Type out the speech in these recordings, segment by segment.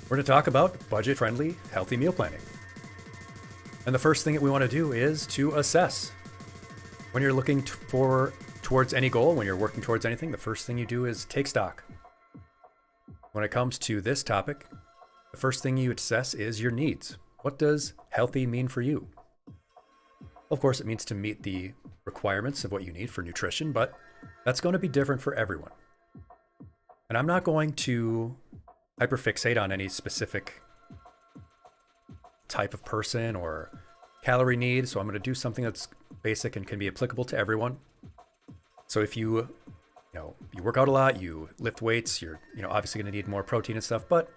We're going to talk about budget-friendly, healthy meal planning. And the first thing that we want to do is to assess. When you're looking towards any goal, when you're working towards anything, the first thing you do is take stock. When it comes to this topic, the first thing you assess is your needs. What does healthy mean for you? Of course, it means to meet the requirements of what you need for nutrition, but that's going to be different for everyone. And I'm not going to hyperfixate on any specific type of person or calorie need, so I'm going to do something that's basic and can be applicable to everyone. So if you work out a lot, you lift weights, you're obviously going to need more protein and stuff, but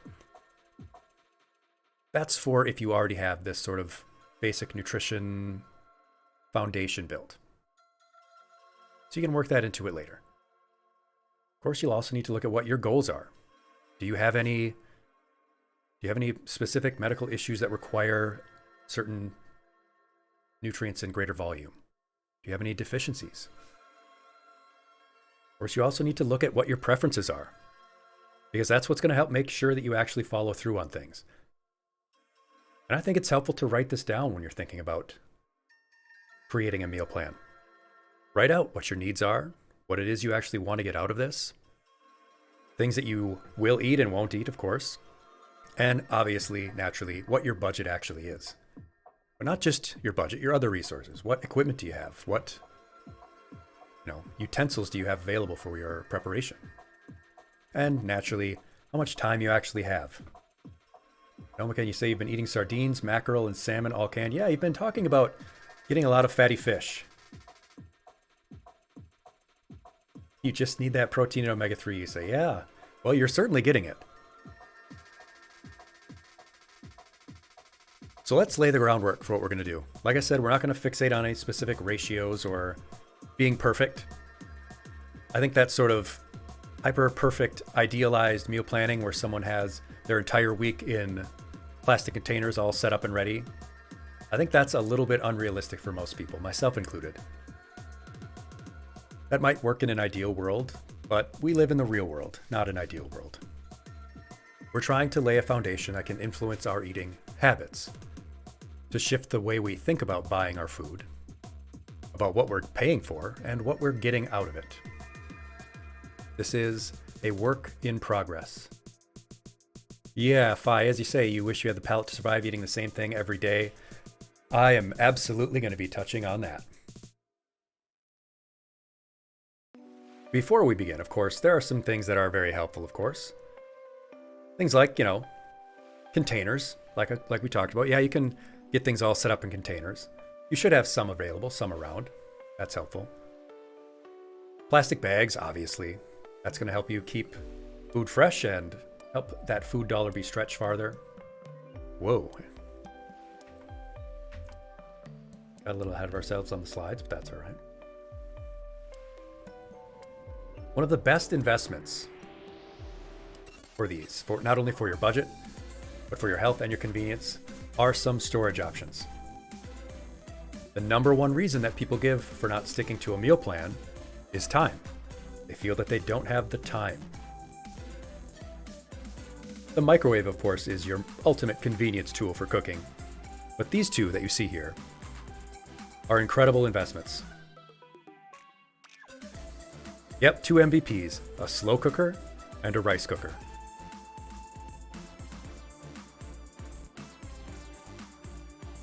that's for if you already have this sort of basic nutrition foundation built. So you can work that into it later. Of course, you'll also need to look at what your goals are. Do you have any specific medical issues that require certain nutrients in greater volume? Do you have any deficiencies? Of course, you also need to look at what your preferences are, because that's what's going to help make sure that you actually follow through on things. And I think it's helpful to write this down when you're thinking about creating a meal plan. Write out what your needs are, what it is you actually want to get out of this, things that you will eat and won't eat, of course, and obviously, naturally, what your budget actually is. But not just your budget, your other resources. What equipment do you have? What utensils do you have available for your preparation? And naturally, how much time you actually have. Can you say you've been eating sardines, mackerel, and salmon all canned? Yeah, you've been talking about getting a lot of fatty fish. You just need that protein and omega-3. You say, yeah, well, you're certainly getting it. So let's lay the groundwork for what we're going to do. Like I said, we're not going to fixate on any specific ratios or being perfect. I think that's sort of hyper-perfect, idealized meal planning where someone has their entire week in plastic containers all set up and ready. I think that's a little bit unrealistic for most people, myself included. That might work in an ideal world, but we live in the real world, not an ideal world. We're trying to lay a foundation that can influence our eating habits, to shift the way we think about buying our food, about what we're paying for, and what we're getting out of it. This is a work in progress. Yeah, Fi, as you say, you wish you had the palate to survive eating the same thing every day. I am absolutely going to be touching on that. Before we begin, of course, there are some things that are very helpful, of course. Things like, containers, like we talked about. Yeah, you can get things all set up in containers. You should have some available, some around. That's helpful. Plastic bags, obviously. That's going to help you keep food fresh and help that food dollar be stretched farther. Whoa. Got a little ahead of ourselves on the slides, but that's all right. One of the best investments for these, for not only for your budget, but for your health and your convenience, are some storage options. The number one reason that people give for not sticking to a meal plan is time. They feel that they don't have the time. The microwave, of course, is your ultimate convenience tool for cooking. But these two that you see here are incredible investments. Yep, two MVPs, a slow cooker and a rice cooker.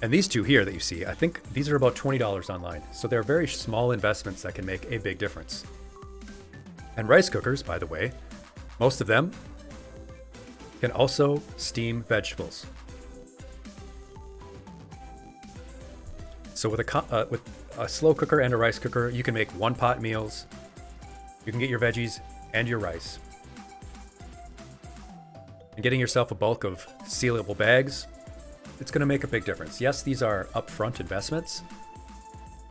And these two here that you see, I think these are about $20 online. So they're very small investments that can make a big difference. And rice cookers, by the way, most of them can also steam vegetables. So with a slow cooker and a rice cooker, you can make one-pot meals. You can get your veggies and your rice. And getting yourself a bulk of sealable bags, it's going to make a big difference. Yes, these are upfront investments,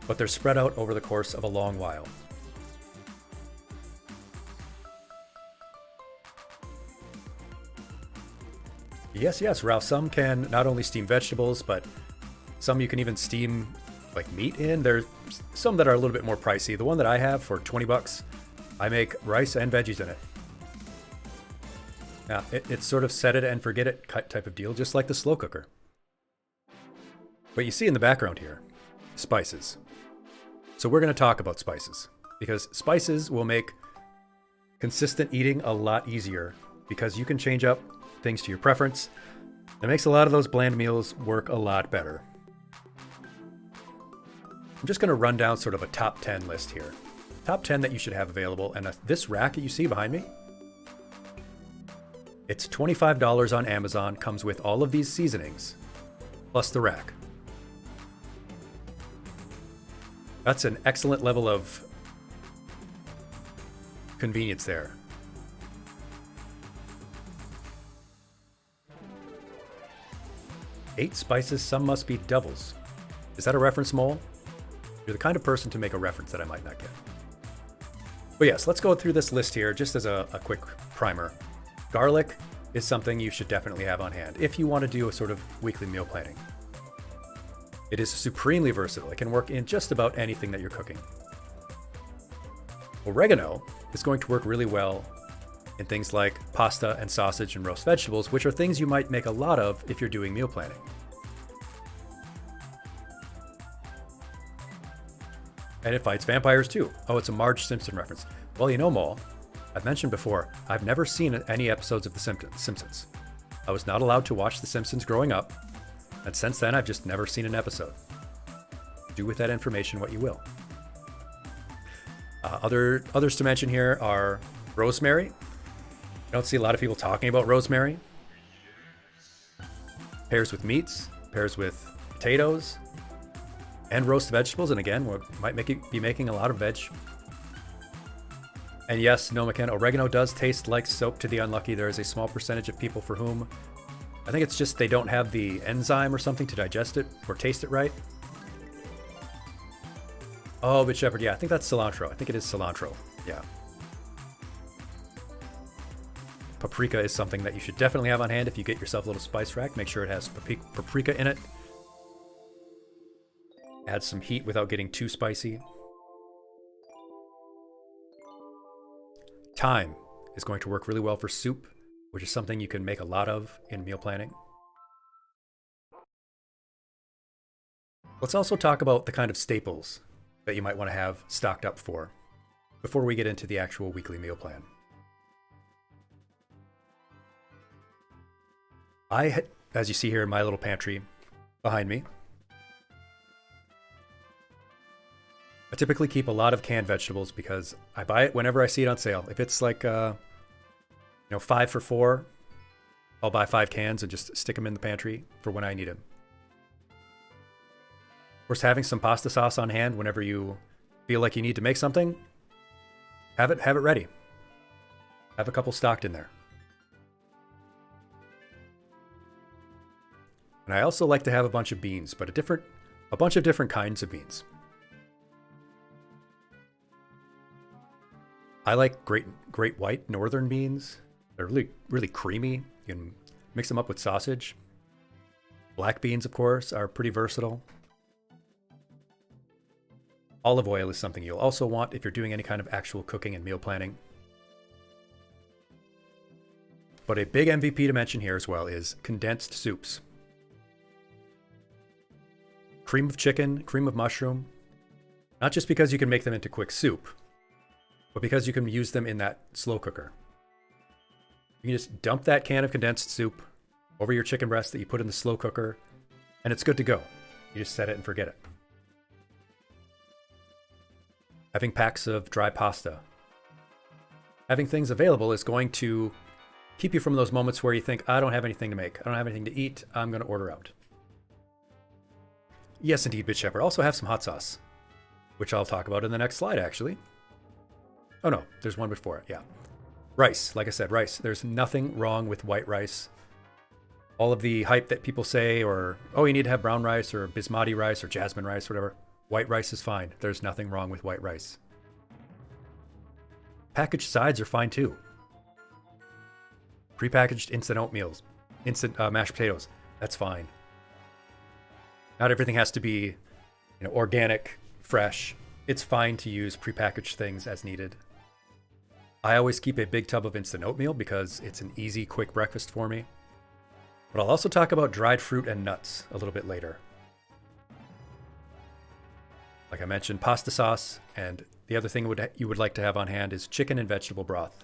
but they're spread out over the course of a long while. Yes, Ralph, some can not only steam vegetables, but some you can even steam like meat in. There's some that are a little bit more pricey. The one that I have for $20, I make rice and veggies in it. Yeah, it's sort of set it and forget it type of deal, just like the slow cooker. But you see in the background here, spices. So we're going to talk about spices because spices will make consistent eating a lot easier because you can change up things to your preference. It makes a lot of those bland meals work a lot better. I'm just going to run down sort of a top 10 list here. Top 10 that you should have available. And this rack that you see behind me, it's $25 on Amazon, comes with all of these seasonings, plus the rack. That's an excellent level of convenience there. Eight spices, some must be doubles. Is that a reference, Mole? You're the kind of person to make a reference that I might not get. But yes, let's go through this list here just as a quick primer. Garlic is something you should definitely have on hand if you want to do a sort of weekly meal planning. It is supremely versatile. It can work in just about anything that you're cooking. Oregano is going to work really well in things like pasta and sausage and roast vegetables, which are things you might make a lot of if you're doing meal planning. And it fights vampires too. Oh, it's a Marge Simpson reference. Well, you know, Mole, I've mentioned before, I've never seen any episodes of The Simpsons. I was not allowed to watch The Simpsons growing up, and since then I've just never seen an episode. Do with that information what you will. Others to mention here are rosemary. I don't see a lot of people talking about rosemary. Pairs with meats, pairs with potatoes, and roast vegetables. And again, we might be making a lot of veg. And yes, no, McKenna, oregano does taste like soap to the unlucky. There is a small percentage of people for whom I think it's just they don't have the enzyme or something to digest it or taste it right. Oh, but Shepherd, yeah, I think that's cilantro. I think it is cilantro. Yeah. Paprika is something that you should definitely have on hand if you get yourself a little spice rack. Make sure it has paprika in it. Add some heat without getting too spicy. Thyme is going to work really well for soup, which is something you can make a lot of in meal planning. Let's also talk about the kind of staples that you might want to have stocked up for before we get into the actual weekly meal plan. As you see here in my little pantry behind me, I typically keep a lot of canned vegetables because I buy it whenever I see it on sale. If it's like, 5 for $4, I'll buy 5 cans and just stick them in the pantry for when I need them. Of course, having some pasta sauce on hand whenever you feel like you need to make something, have it ready. Have a couple stocked in there. And I also like to have a bunch of beans, but a bunch of different kinds of beans. I like great white northern beans. They're really, really creamy. You can mix them up with sausage. Black beans, of course, are pretty versatile. Olive oil is something you'll also want if you're doing any kind of actual cooking and meal planning. But a big MVP to mention here as well is condensed soups. Cream of chicken, cream of mushroom. Not just because you can make them into quick soup, but because you can use them in that slow cooker. You can just dump that can of condensed soup over your chicken breast that you put in the slow cooker, and it's good to go. You just set it and forget it. Having packs of dry pasta. Having things available is going to keep you from those moments where you think, I don't have anything to make. I don't have anything to eat. I'm going to order out. Yes, indeed, Bit Shepherd. Also have some hot sauce, which I'll talk about in the next slide, actually. Oh no, there's one before it, yeah. Rice, like I said, rice. There's nothing wrong with white rice. All of the hype that people say, or, oh, you need to have brown rice, or basmati rice, or jasmine rice, whatever. White rice is fine. There's nothing wrong with white rice. Packaged sides are fine too. Prepackaged instant oatmeals, instant mashed potatoes, that's fine. Not everything has to be, organic, fresh. It's fine to use prepackaged things as needed. I always keep a big tub of instant oatmeal because it's an easy, quick breakfast for me. But I'll also talk about dried fruit and nuts a little bit later. Like I mentioned, pasta sauce, and the other thing you would like to have on hand is chicken and vegetable broth.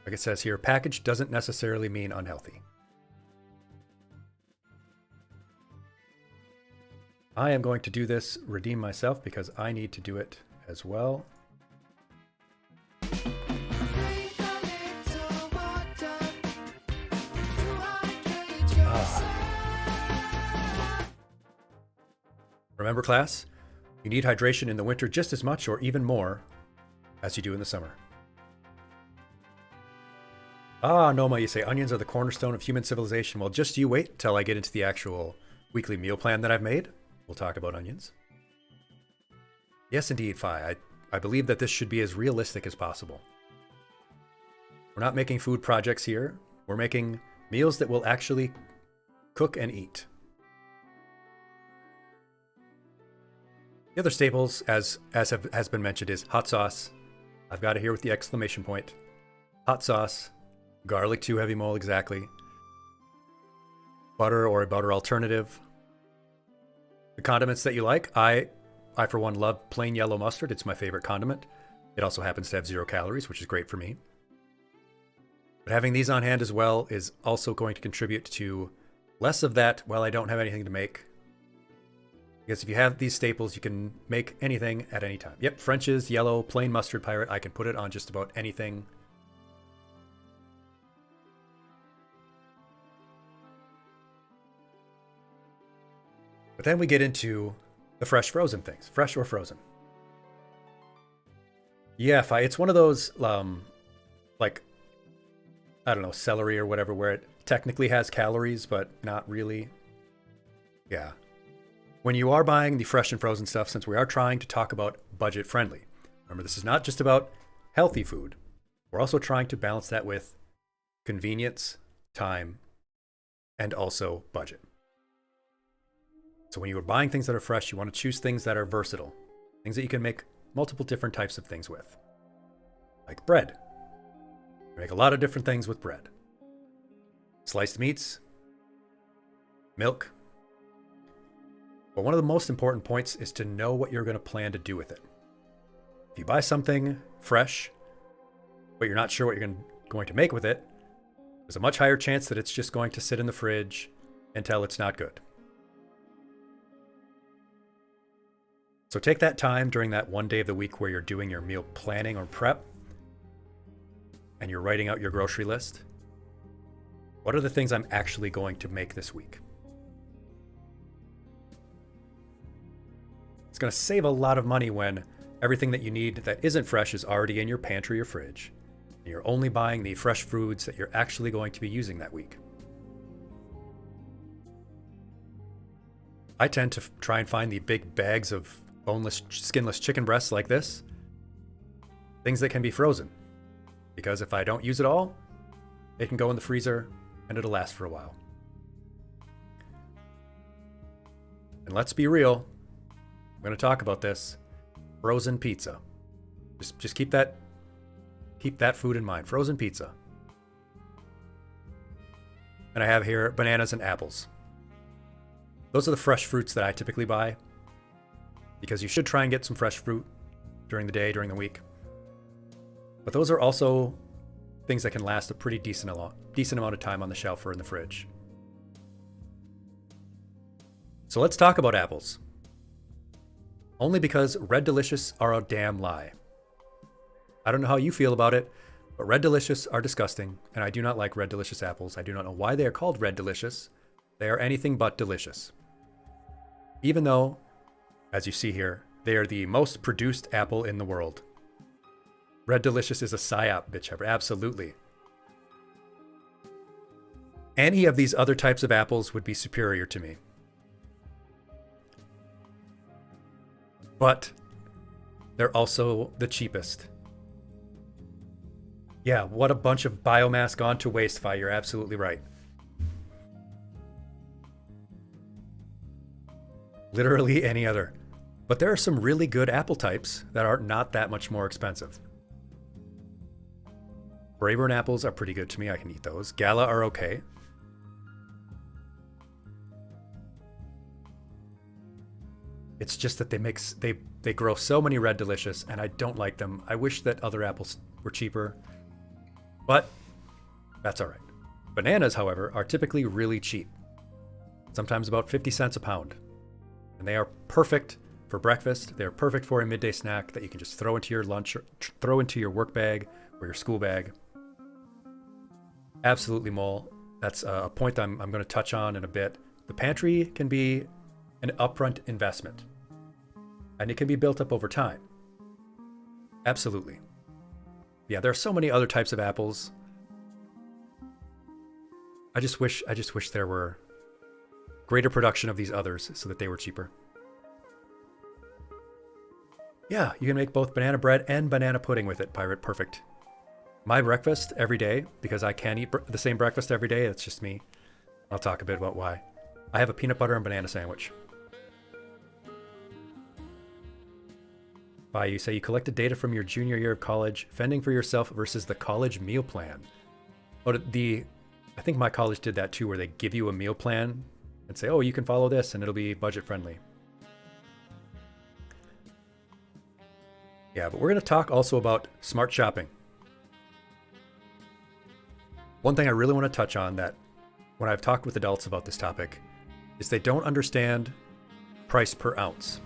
Like it says here, packaged doesn't necessarily mean unhealthy. I am going to do this, redeem myself, because I need to do it as well. Remember, class, you need hydration in the winter just as much or even more as you do in the summer. Ah, Noma, you say onions are the cornerstone of human civilization. Well, just you wait till I get into the actual weekly meal plan that I've made. We'll talk about onions. Yes, indeed, Phi. I believe that this should be as realistic as possible. We're not making food projects here. We're making meals that we'll actually cook and eat. The other staples, as has been mentioned, is hot sauce. I've got it here with the exclamation point. Hot sauce, garlic 2 heavy mole exactly, butter or a butter alternative. The condiments that you like, I for one love plain yellow mustard. It's my favorite condiment. It also happens to have 0 calories, which is great for me. But having these on hand as well is also going to contribute to less of that, well, I don't have anything to make. Because if you have these staples, you can make anything at any time. Yep, French's yellow plain mustard pirate. I can put it on just about anything. But then we get into the fresh frozen things. Fresh or frozen. Yeah, it's one of those, like, I don't know, celery or whatever, where it technically has calories, but not really. Yeah. When you are buying the fresh and frozen stuff, since we are trying to talk about budget friendly, remember this is not just about healthy food. We're also trying to balance that with convenience, time, and also budget. So when you are buying things that are fresh, you want to choose things that are versatile, things that you can make multiple different types of things with. Like bread. You make a lot of different things with bread. Sliced meats, milk. But one of the most important points is to know what you're going to plan to do with it. If you buy something fresh, but you're not sure what you're going to make with it, there's a much higher chance that it's just going to sit in the fridge until it's not good. So take that time during that one day of the week where you're doing your meal planning or prep, and you're writing out your grocery list. What are the things I'm actually going to make this week? It's going to save a lot of money when everything that you need that isn't fresh is already in your pantry or fridge. And you're only buying the fresh foods that you're actually going to be using that week. I tend to try and find the big bags of boneless, skinless chicken breasts like this. Things that can be frozen. Because if I don't use it all, it can go in the freezer and it'll last for a while. And let's be real. I'm going to talk about this. Frozen pizza. Just keep that food in mind. Frozen pizza. And I have here bananas and apples. Those are the fresh fruits that I typically buy, because you should try and get some fresh fruit during the day, during the week. But those are also things that can last a pretty decent amount of time on the shelf or in the fridge. So let's talk about apples. Only because Red Delicious are a damn lie. I don't know how you feel about it, but Red Delicious are disgusting, and I do not like Red Delicious apples. I do not know why they are called Red Delicious. They are anything but delicious. Even though, as you see here, they are the most produced apple in the world. Red Delicious is a psyop, bitch. Absolutely. Any of these other types of apples would be superior to me. But they're also the cheapest. Yeah, what a bunch of biomass gone to waste, Fi. You're absolutely right. Literally any other. But there are some really good apple types that are not that much more expensive. Braeburn apples are pretty good to me. I can eat those. Gala are okay. It's just that they grow so many Red Delicious, and I don't like them. I wish that other apples were cheaper, but that's all right. Bananas, however, are typically really cheap, sometimes about 50 cents a pound, and they are perfect for breakfast. They're perfect for a midday snack that you can just throw into your lunch, or throw into your work bag or your school bag. Absolutely, Mole. That's a point I'm going to touch on in a bit. The pantry can be an upfront investment, and it can be built up over time. Absolutely. Yeah, there are so many other types of apples. I just wish there were greater production of these others so that they were cheaper. Yeah, you can make both banana bread and banana pudding with it, Pirate. Perfect. My breakfast every day, because I can't eat the same breakfast every day, it's just me. I'll talk a bit about why. I have a peanut butter and banana sandwich. You say you collected data from your junior year of college, fending for yourself versus the college meal plan. I think my college did that too, where they give you a meal plan and say, oh, you can follow this and it'll be budget friendly. Yeah, but we're going to talk also about smart shopping. One thing I really want to touch on, that when I've talked with adults about this topic, is they don't understand price per ounce.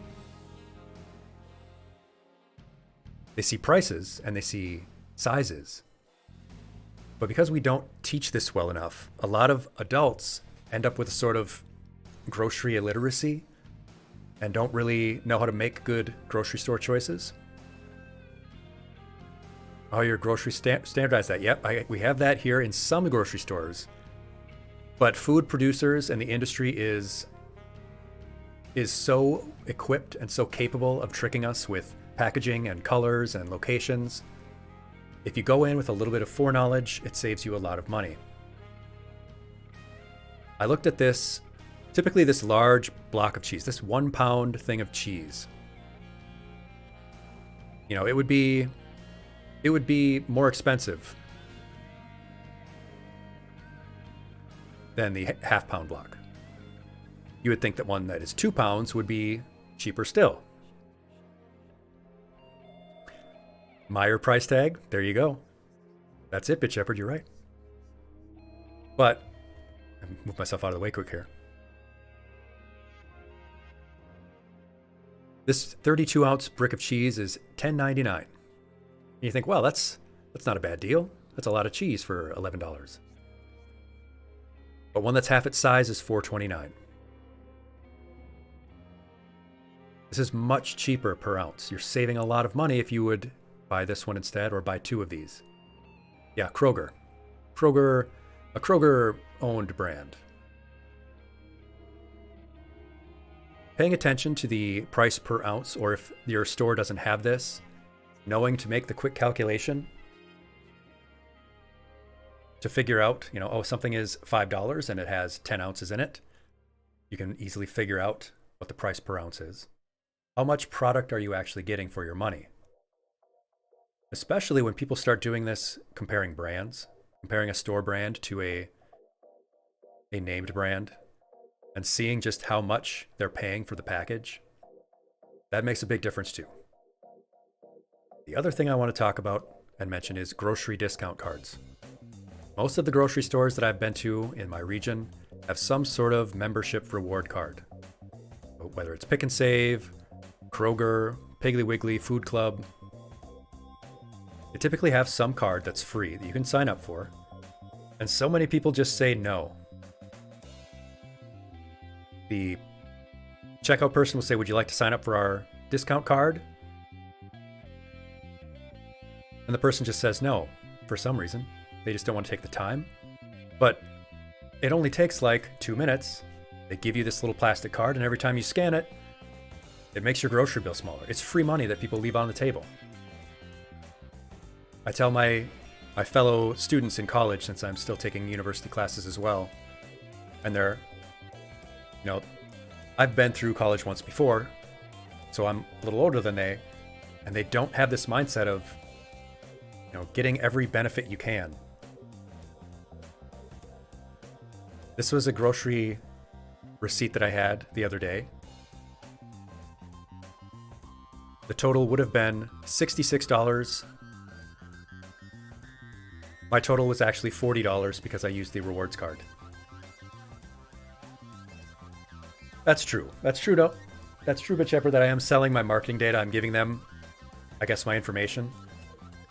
They see prices and they see sizes. But because we don't teach this well enough, a lot of adults end up with a sort of grocery illiteracy and don't really know how to make good grocery store choices. Oh, your grocery standardized that. Yep, we have that here in some grocery stores. But food producers and the industry is so equipped and so capable of tricking us with packaging and colors and locations. If you go in with a little bit of foreknowledge, it saves you a lot of money. I looked at this, typically this large block of cheese, this 1 pound thing of cheese. You know, it would be more expensive than the half pound block. You would think that one that is 2 pounds would be cheaper still. Meyer price tag, there you go. That's it, Bit Shepherd, you're right. But, I move myself out of the way quick here. This 32 ounce brick of cheese is $10.99. And you think, well, that's not a bad deal. That's a lot of cheese for $11. But one that's half its size is $4.29. This is much cheaper per ounce. You're saving a lot of money if you would buy this one instead, or buy 2 of these. Yeah, Kroger. A Kroger-owned brand. Paying attention to the price per ounce, or if your store doesn't have this, knowing to make the quick calculation to figure out, something is $5 and it has 10 ounces in it. You can easily figure out what the price per ounce is. How much product are you actually getting for your money? Especially when people start doing this, comparing brands, comparing a store brand to a named brand, and seeing just how much they're paying for the package. That makes a big difference too. The other thing I want to talk about and mention is grocery discount cards. Most of the grocery stores that I've been to in my region have some sort of membership reward card. Whether it's Pick and Save, Kroger, Piggly Wiggly, Food Club, they typically have some card that's free that you can sign up for. And so many people just say no. The checkout person will say, would you like to sign up for our discount card? And the person just says no for some reason. They just don't want to take the time. But it only takes like 2 minutes. They give you this little plastic card, and every time you scan it, it makes your grocery bill smaller. It's free money that people leave on the table. I tell my fellow students in college, since I'm still taking university classes as well, and I've been through college once before, So I'm a little older than they, and they don't have this mindset of, getting every benefit you can. This was a grocery receipt that I had the other day. The total would have been $66. My total was actually $40 because I used the rewards card. That's true. That's true, though. That's true, but Shepard, that I am selling my marketing data. I'm giving them, I guess, my information.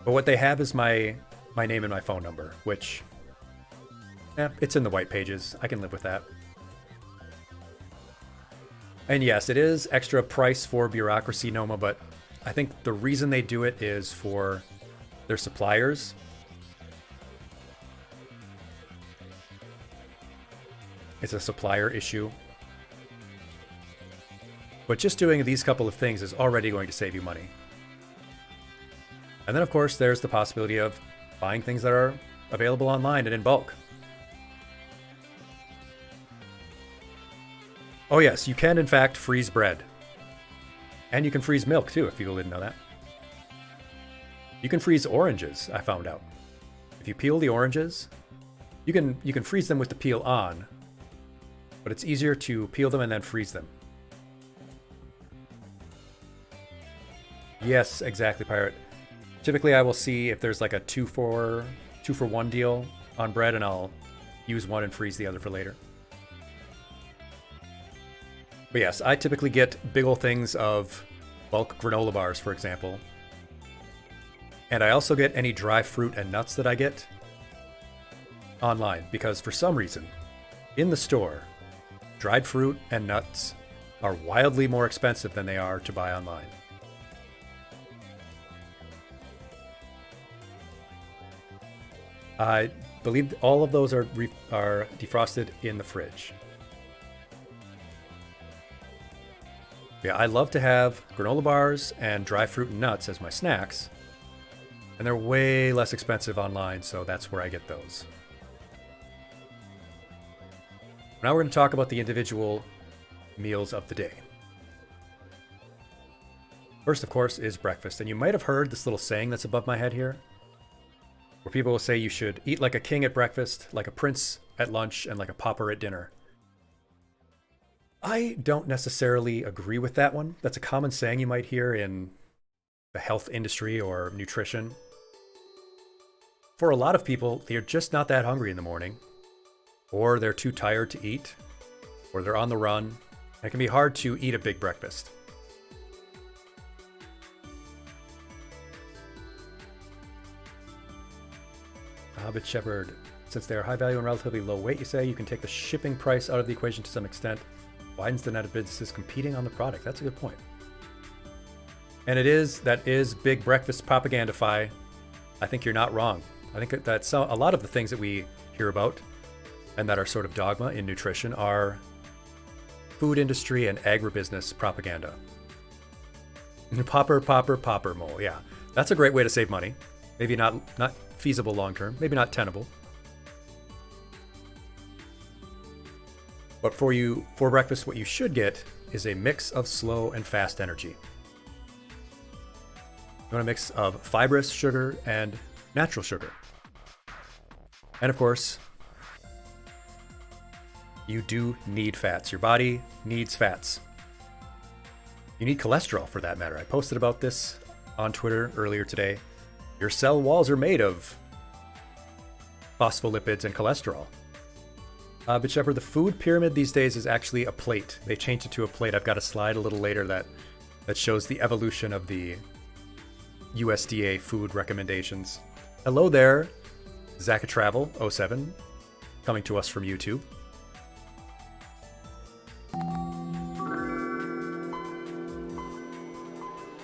But what they have is my name and my phone number, which, it's in the white pages. I can live with that. And yes, it is extra price for bureaucracy, Noma, but I think the reason they do it is for their suppliers. It's a supplier issue. But just doing these couple of things is already going to save you money. And then, of course, there's the possibility of buying things that are available online and in bulk. Oh yes, you can in fact freeze bread. And you can freeze milk too, if people didn't know that. You can freeze oranges, I found out. If you peel the oranges, you can freeze them with the peel on, but it's easier to peel them and then freeze them. Yes, exactly, Pirate. Typically I will see if there's like a 2-for-1 deal on bread, and I'll use one and freeze the other for later. But yes, I typically get big ol' things of bulk granola bars, for example. And I also get any dry fruit and nuts that I get online, because for some reason, in the store, dried fruit and nuts are wildly more expensive than they are to buy online. I believe all of those are defrosted in the fridge. Yeah, I love to have granola bars and dry fruit and nuts as my snacks, and they're way less expensive online, so that's where I get those. Now we're going to talk about the individual meals of the day. First, of course, is breakfast, and you might have heard this little saying that's above my head here, where people will say you should eat like a king at breakfast, like a prince at lunch, and like a pauper at dinner. I don't necessarily agree with that one. That's a common saying you might hear in the health industry or nutrition. For a lot of people, they're just not that hungry in the morning, or they're too tired to eat, or they're on the run. It can be hard to eat a big breakfast. Hobbit Shepherd, since they are high value and relatively low weight, you say you can take the shipping price out of the equation to some extent. Widens the net of businesses competing on the product. That's a good point. And that is big breakfast propaganda-fi. I think you're not wrong. I think that's a lot of the things that we hear about and that are sort of dogma in nutrition are food industry and agribusiness propaganda. Popper mole. Yeah, that's a great way to save money. Maybe not feasible long term, maybe not tenable. But for breakfast, what you should get is a mix of slow and fast energy. You want a mix of fibrous sugar and natural sugar. And of course, you do need fats. Your body needs fats. You need cholesterol for that matter. I posted about this on Twitter earlier today. Your cell walls are made of phospholipids and cholesterol. But Shepard, the food pyramid these days is actually a plate. They changed it to a plate. I've got a slide a little later that shows the evolution of the USDA food recommendations. Hello there, Zachatravel07, coming to us from YouTube.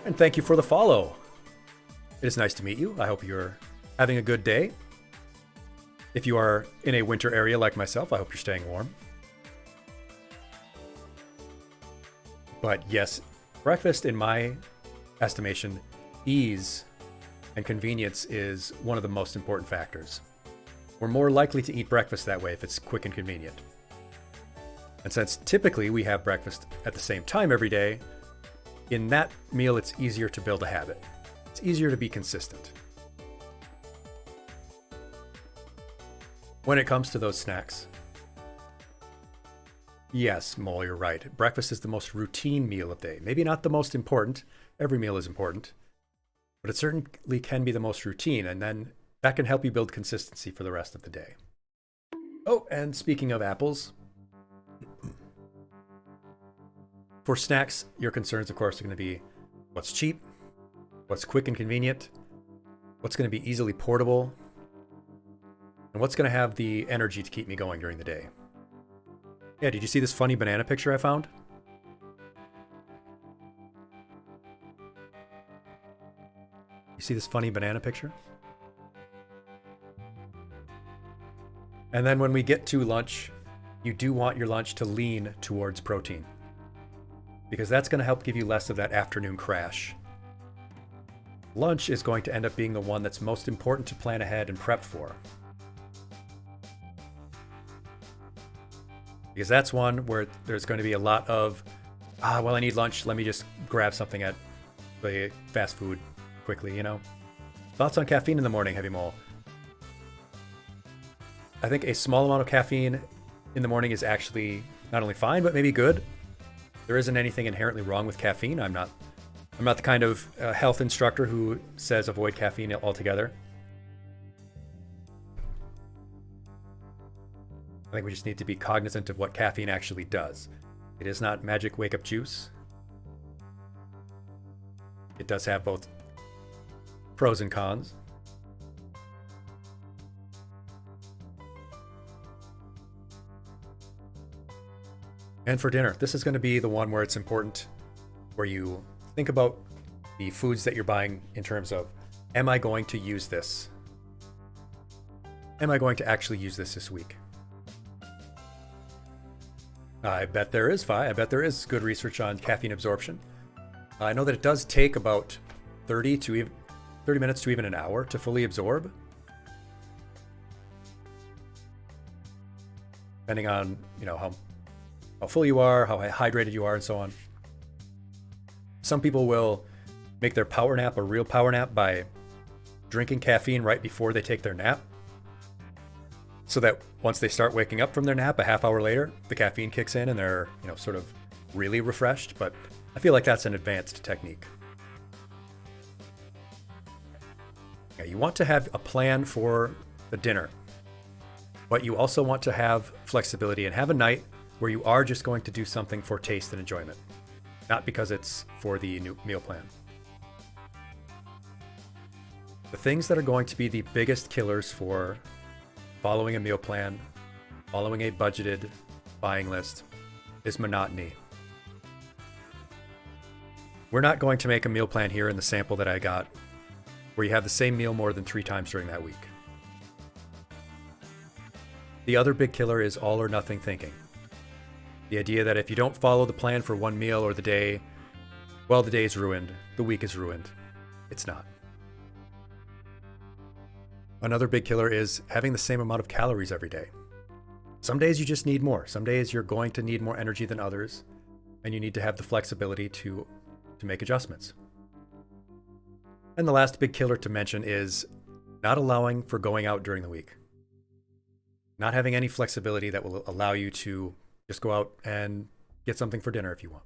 And thank you for the follow. It is nice to meet you. I hope you're having a good day. If you are in a winter area like myself, I hope you're staying warm. But yes, breakfast, in my estimation, ease and convenience is one of the most important factors. We're more likely to eat breakfast that way if it's quick and convenient. And since typically we have breakfast at the same time every day, in that meal, it's easier to build a habit. It's easier to be consistent. When it comes to those snacks, yes, Mole, you're right. Breakfast is the most routine meal of the day. Maybe not the most important. Every meal is important, but it certainly can be the most routine, and then that can help you build consistency for the rest of the day. Oh, and speaking of apples, for snacks, your concerns, of course, are going to be what's cheap, what's quick and convenient, what's going to be easily portable, and what's going to have the energy to keep me going during the day. Yeah, did you see this funny banana picture I found? You see this funny banana picture? And then when we get to lunch, you do want your lunch to lean towards protein, because that's going to help give you less of that afternoon crash. Lunch is going to end up being the one that's most important to plan ahead and prep for, because that's one where there's going to be a lot of, well, I need lunch. Let me just grab something at the fast food quickly, you know? Thoughts on caffeine in the morning, Heavy Mole? I think a small amount of caffeine in the morning is actually not only fine, but maybe good. There isn't anything inherently wrong with caffeine. I'm not the kind of health instructor who says avoid caffeine altogether. I think we just need to be cognizant of what caffeine actually does. It is not magic wake-up juice. It does have both pros and cons. And for dinner, this is going to be the one where it's important, where you think about the foods that you're buying in terms of, am I going to use this? Am I going to actually use this week? I bet there is, I bet there is good research on caffeine absorption. I know that it does take about 30 minutes to even an hour to fully absorb, depending on, you know, how full you are, how hydrated you are, and so on. Some people will make their power nap a real power nap by drinking caffeine right before they take their nap, so that once they start waking up from their nap a half hour later, the caffeine kicks in and they're, you know, sort of really refreshed. But I feel like that's an advanced technique. Yeah, you want to have a plan for the dinner, but you also want to have flexibility and have a night where you are just going to do something for taste and enjoyment, not because it's for the new meal plan. The things that are going to be the biggest killers for following a meal plan, following a budgeted buying list, is monotony. We're not going to make a meal plan here in the sample that I got where you have the same meal more than 3 times during that week. The other big killer is all or nothing thinking. The idea that if you don't follow the plan for one meal or the day, well, the day is ruined, the week is ruined. It's not. Another big killer is having the same amount of calories every day. Some days you just need more. Some days you're going to need more energy than others, and you need to have the flexibility to make adjustments. And the last big killer to mention is not allowing for going out during the week. Not having any flexibility that will allow you to just go out and get something for dinner if you want.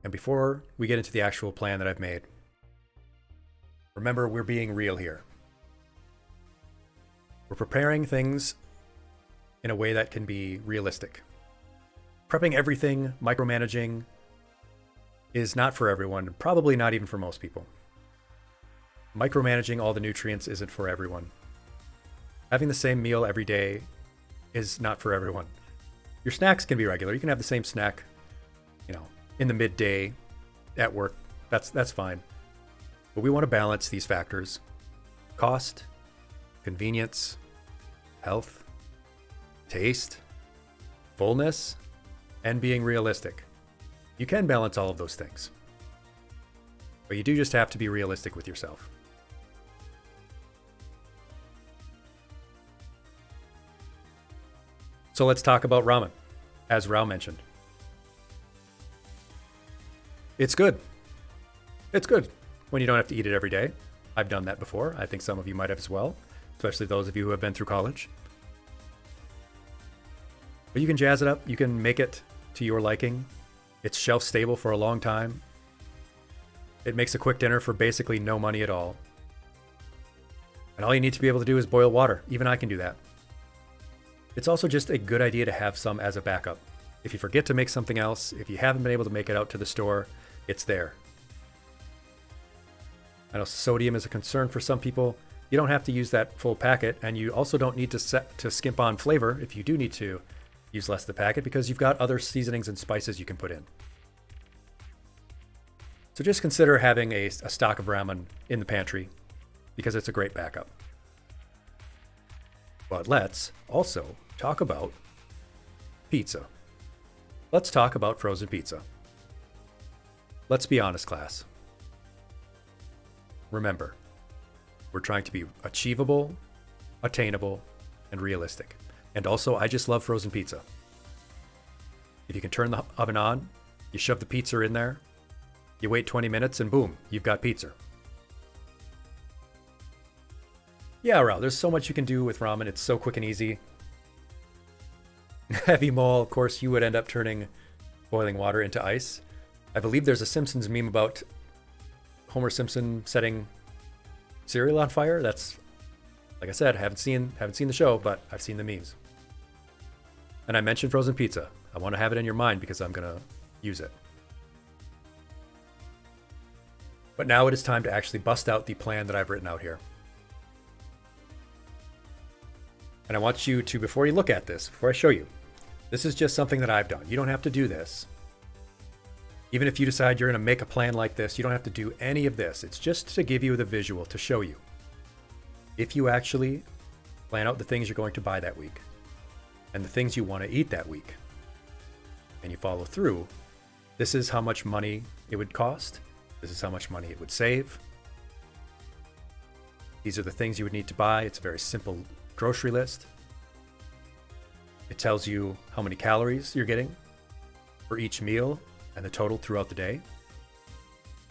And before we get into the actual plan that I've made, remember, we're being real here. We're preparing things in a way that can be realistic. Prepping everything, micromanaging, is not for everyone, probably not even for most people. Micromanaging all the nutrients isn't for everyone. Having the same meal every day is not for everyone. Your snacks can be regular. You can have the same snack, you know, in the midday at work. That's fine. But we want to balance these factors: cost, convenience, health, taste, fullness, and being realistic. You can balance all of those things, but you do just have to be realistic with yourself. So let's talk about ramen. as Rao mentioned. It's good. It's good when you don't have to eat it every day. I've done that before. I think some of you might have as well, especially those of you who have been through college. But you can jazz it up. You can make it to your liking. It's shelf stable for a long time. It makes a quick dinner for basically no money at all. And all you need to be able to do is boil water. Even I can do that. It's also just a good idea to have some as a backup. If you forget to make something else, if you haven't been able to make it out to the store, it's there. I know sodium is a concern for some people. You don't have to use that full packet, and you also don't need to skimp on flavor if you do need to use less of the packet, because you've got other seasonings and spices you can put in. So just consider having a stock of ramen in the pantry, because it's a great backup. But let's also talk about pizza. Let's talk about frozen pizza. Let's be honest, class. Remember, we're trying to be achievable, attainable, and realistic. And also, I just love frozen pizza. If you can turn the oven on, you shove the pizza in there, you wait 20 minutes, and boom, you've got pizza. Yeah, Rao, there's so much you can do with ramen. It's so quick and easy. Heavy Mole, of course, you would end up turning boiling water into ice. I believe there's a Simpsons meme about Homer Simpson setting cereal on fire. That's, like I said, haven't seen the show, but I've seen the memes. And I mentioned frozen pizza. I want to have it in your mind because I'm going to use it. But now it is time to actually bust out the plan that I've written out here. And I want you to, before you look at this, before I show you, this is just something that I've done. You don't have to do this. Even if you decide you're going to make a plan like this, you don't have to do any of this. It's just to give you the visual, to show you. If you actually plan out the things you're going to buy that week and the things you want to eat that week, and you follow through, this is how much money it would cost. This is how much money it would save. These are the things you would need to buy. It's a very simple grocery list. It tells you how many calories you're getting for each meal and the total throughout the day.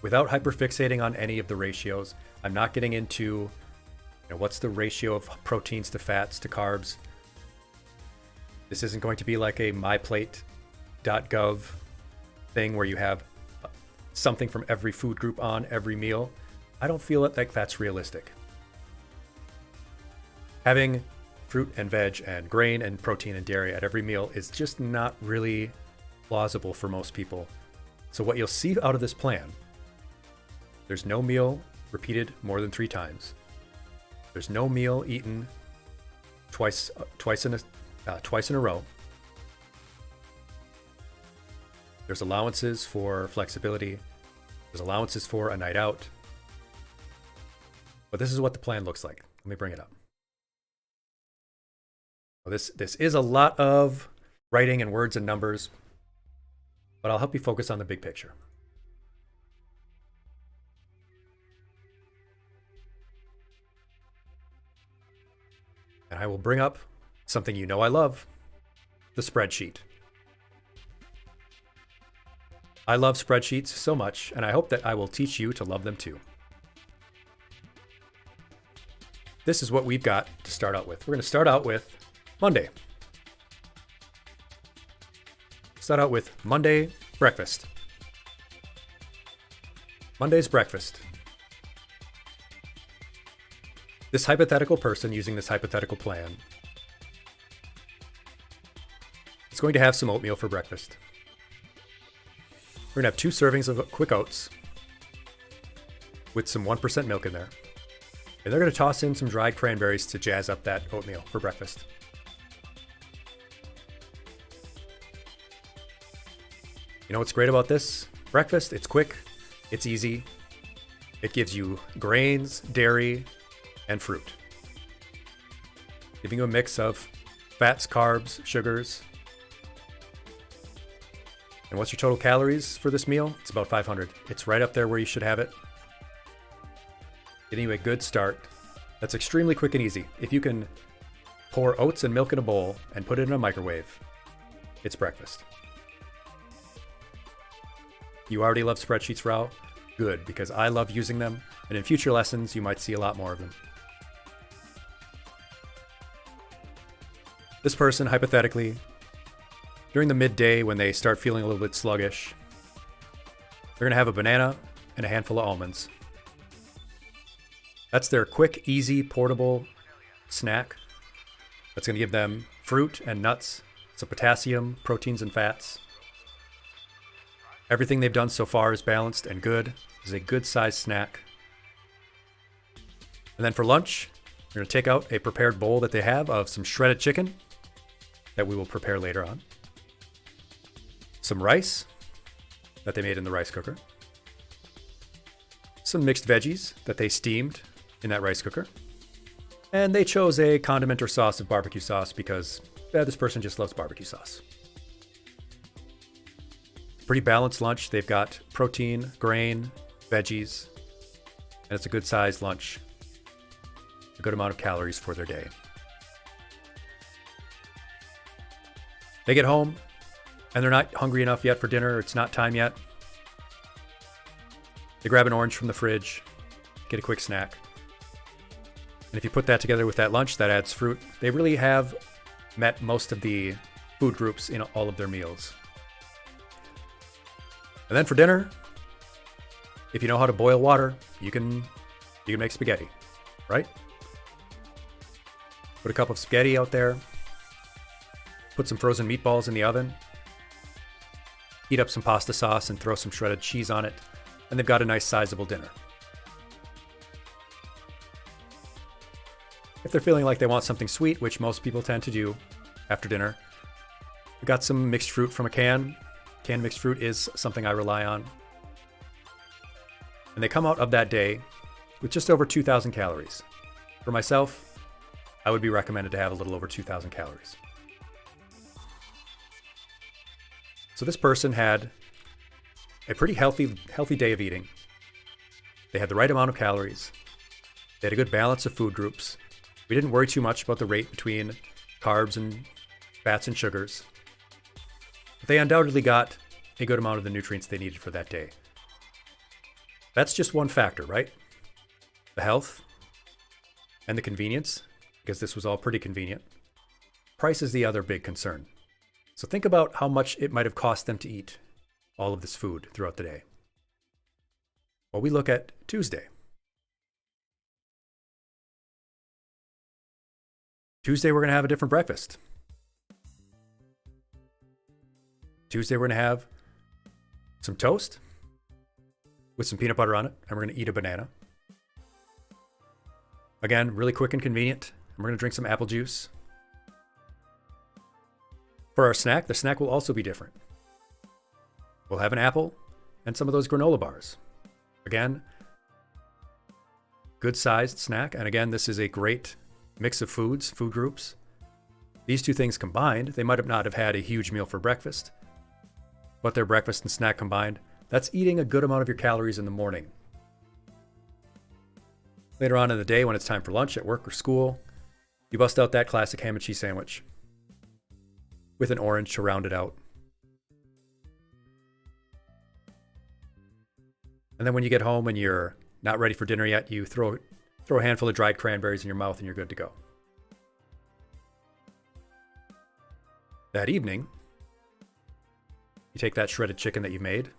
Without hyperfixating on any of the ratios, I'm not getting into what's the ratio of proteins to fats to carbs. This isn't going to be like a myplate.gov thing where you have something from every food group on every meal. I don't feel like that's realistic. Having fruit and veg and grain and protein and dairy at every meal is just not really plausible for most people. So what you'll see out of this plan, there's no meal repeated more than 3 times. There's no meal eaten twice in a row. There's allowances for flexibility. There's allowances for a night out. But this is what the plan looks like. Let me bring it up. Well, this is a lot of writing and words and numbers, but I'll help you focus on the big picture. And I will bring up something you know I love, the spreadsheet. I love spreadsheets so much, and I hope that I will teach you to love them too. This is what we've got to start out with. We're going to start out with Monday. Start out with Monday breakfast. Monday's breakfast. This hypothetical person using this hypothetical plan is going to have some oatmeal for breakfast. We're going to have 2 servings of quick oats with some 1% milk in there. And they're going to toss in some dried cranberries to jazz up that oatmeal for breakfast. You know what's great about this breakfast? It's quick, it's easy, it gives you grains, dairy, and fruit. Giving you a mix of fats, carbs, sugars. And what's your total calories for this meal? It's about 500. It's right up there where you should have it. Getting you a good start. That's extremely quick and easy. If you can pour oats and milk in a bowl and put it in a microwave, it's breakfast. You already love spreadsheets, Rao? Good, because I love using them, and in future lessons, you might see a lot more of them. This person, hypothetically, during the midday when they start feeling a little bit sluggish, they're going to have a banana and a handful of almonds. That's their quick, easy, portable snack. That's going to give them fruit and nuts, some potassium, proteins, and fats. Everything they've done so far is balanced and good. It's a good-sized snack. And then for lunch, we're going to take out a prepared bowl that they have of some shredded chicken that we will prepare later on. Some rice that they made in the rice cooker. Some mixed veggies that they steamed in that rice cooker. And they chose a condiment or sauce of barbecue sauce because this person just loves barbecue sauce. Pretty balanced lunch. They've got protein, grain, veggies, and it's a good sized lunch. A good amount of calories for their day. They get home and they're not hungry enough yet for dinner. It's not time yet. They grab an orange from the fridge, get a quick snack. And if you put that together with that lunch, that adds fruit. They really have met most of the food groups in all of their meals. And then for dinner, if you know how to boil water, you can make spaghetti, right? Put a cup of spaghetti out there. Put some frozen meatballs in the oven. Heat up some pasta sauce and throw some shredded cheese on it. And they've got a nice sizable dinner. If they're feeling like they want something sweet, which most people tend to do after dinner, we got some mixed fruit from a can. Canned mixed fruit is something I rely on. And they come out of that day with just over 2,000 calories. For myself, I would be recommended to have a little over 2,000 calories. So this person had a pretty healthy day of eating. They had the right amount of calories. They had a good balance of food groups. We didn't worry too much about the rate between carbs and fats and sugars. But they undoubtedly got a good amount of the nutrients they needed for that day. That's just one factor, right? The health and the convenience, because this was all pretty convenient. Price is the other big concern. So think about how much it might have cost them to eat all of this food throughout the day. Well, we look at Tuesday. Tuesday, we're going to have a different breakfast. Tuesday, we're going to have some toast with some peanut butter on it, and we're going to eat a banana. Again, really quick and convenient. And we're going to drink some apple juice. For our snack, the snack will also be different. We'll have an apple and some of those granola bars. Again, good sized snack. And again, this is a great mix of food groups. These two things combined, they might have not have had a huge meal for breakfast, but their breakfast and snack combined, that's eating a good amount of your calories in the morning. Later on in the day, when it's time for lunch at work or school, you bust out that classic ham and cheese sandwich with an orange to round it out. And then when you get home and you're not ready for dinner yet, you throw a handful of dried cranberries in your mouth and you're good to go. That evening, you take that shredded chicken that you made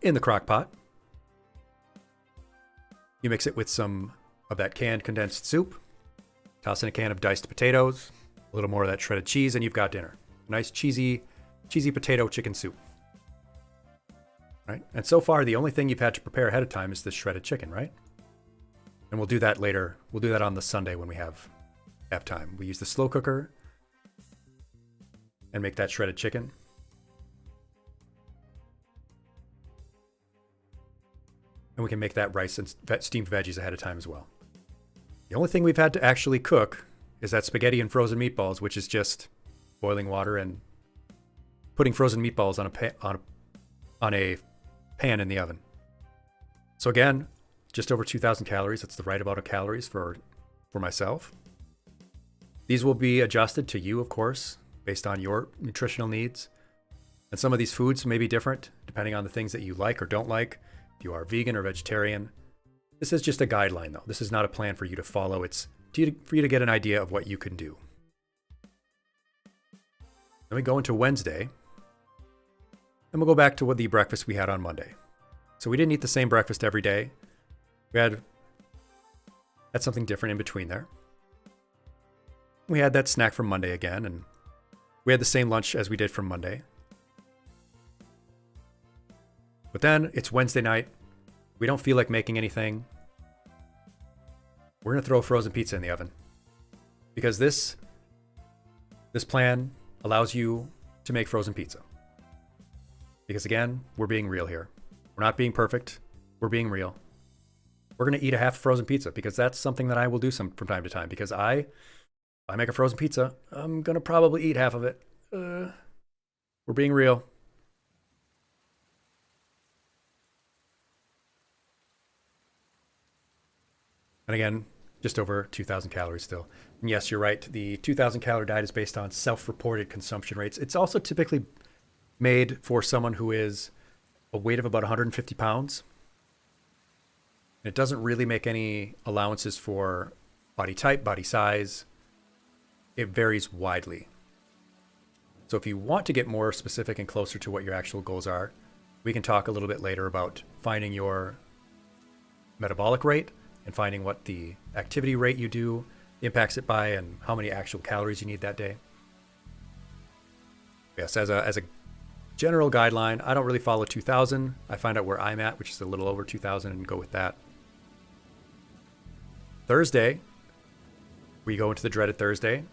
in the crock pot. You mix it with some of that canned condensed soup. Toss in a can of diced potatoes, a little more of that shredded cheese, and you've got dinner. A nice cheesy potato chicken soup. Right? And so far, the only thing you've had to prepare ahead of time is this shredded chicken, right? And we'll do that later. We'll do that on the Sunday when we have time. We use the slow cooker and make that shredded chicken. And we can make that rice and steamed veggies ahead of time as well. The only thing we've had to actually cook is that spaghetti and frozen meatballs, which is just boiling water and putting frozen meatballs on a pan in the oven. So again, just over 2,000 calories. That's the right amount of calories for myself. These will be adjusted to you, of course, based on your nutritional needs. And some of these foods may be different depending on the things that you like or don't like. If you are vegan or vegetarian, this is just a guideline though. This is not a plan for you to follow. It's for you to get an idea of what you can do. Then we go into Wednesday, and we'll go back to what the breakfast we had on Monday. So we didn't eat the same breakfast every day. We had something different in between there. We had that snack from Monday again, and we had the same lunch as we did from Monday. But then it's Wednesday night. We don't feel like making anything. We're going to throw a frozen pizza in the oven. Because this plan allows you to make frozen pizza. Because again, we're being real here. We're not being perfect. We're being real. We're going to eat a half frozen pizza because that's something that I will do from time to time. Because if I make a frozen pizza, I'm going to probably eat half of it. We're being real. And again, just over 2,000 calories still. And yes, you're right. The 2,000 calorie diet is based on self-reported consumption rates. It's also typically made for someone who is a weight of about 150 pounds. And it doesn't really make any allowances for body type, body size. It varies widely. So if you want to get more specific and closer to what your actual goals are, we can talk a little bit later about finding your metabolic rate and finding what the activity rate you do impacts it by and how many actual calories you need that day. Yes, as a general guideline, I don't really follow 2,000. I find out where I'm at, which is a little over 2,000, and go with that. Thursday, we go into the dreaded Thursday.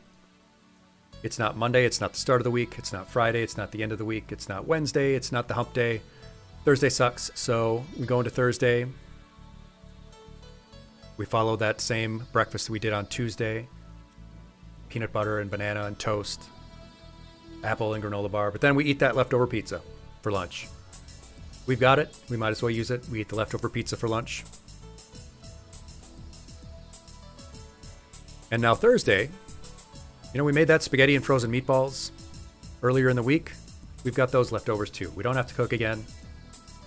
It's not Monday, it's not the start of the week, it's not Friday, it's not the end of the week, it's not Wednesday, it's not the hump day. Thursday sucks, so we go into Thursday. We follow that same breakfast we did on Tuesday. Peanut butter and banana and toast. Apple and granola bar. But then we eat that leftover pizza for lunch. We've got it. We might as well use it. We eat the leftover pizza for lunch. And now Thursday, we made that spaghetti and frozen meatballs earlier in the week. We've got those leftovers too. We don't have to cook again.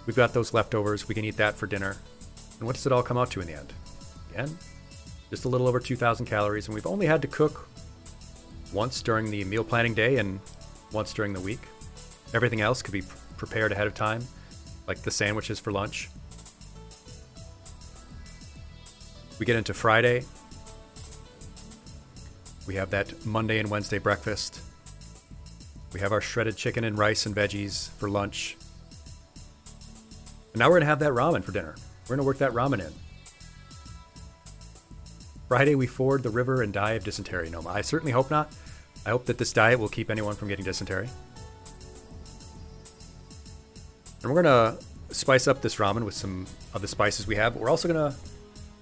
We've got those leftovers. We can eat that for dinner. And what does it all come out to in the end? Again, just a little over 2,000 calories, and we've only had to cook once during the meal planning day and once during the week. Everything else could be prepared ahead of time, like the sandwiches for lunch. We get into Friday. We have that Monday and Wednesday breakfast. We have our shredded chicken and rice and veggies for lunch. And now we're going to have that ramen for dinner. We're going to work that ramen in. Friday, we ford the river and die of dysentery. No, I certainly hope not. I hope that this diet will keep anyone from getting dysentery. And we're going to spice up this ramen with some of the spices we have. But we're also going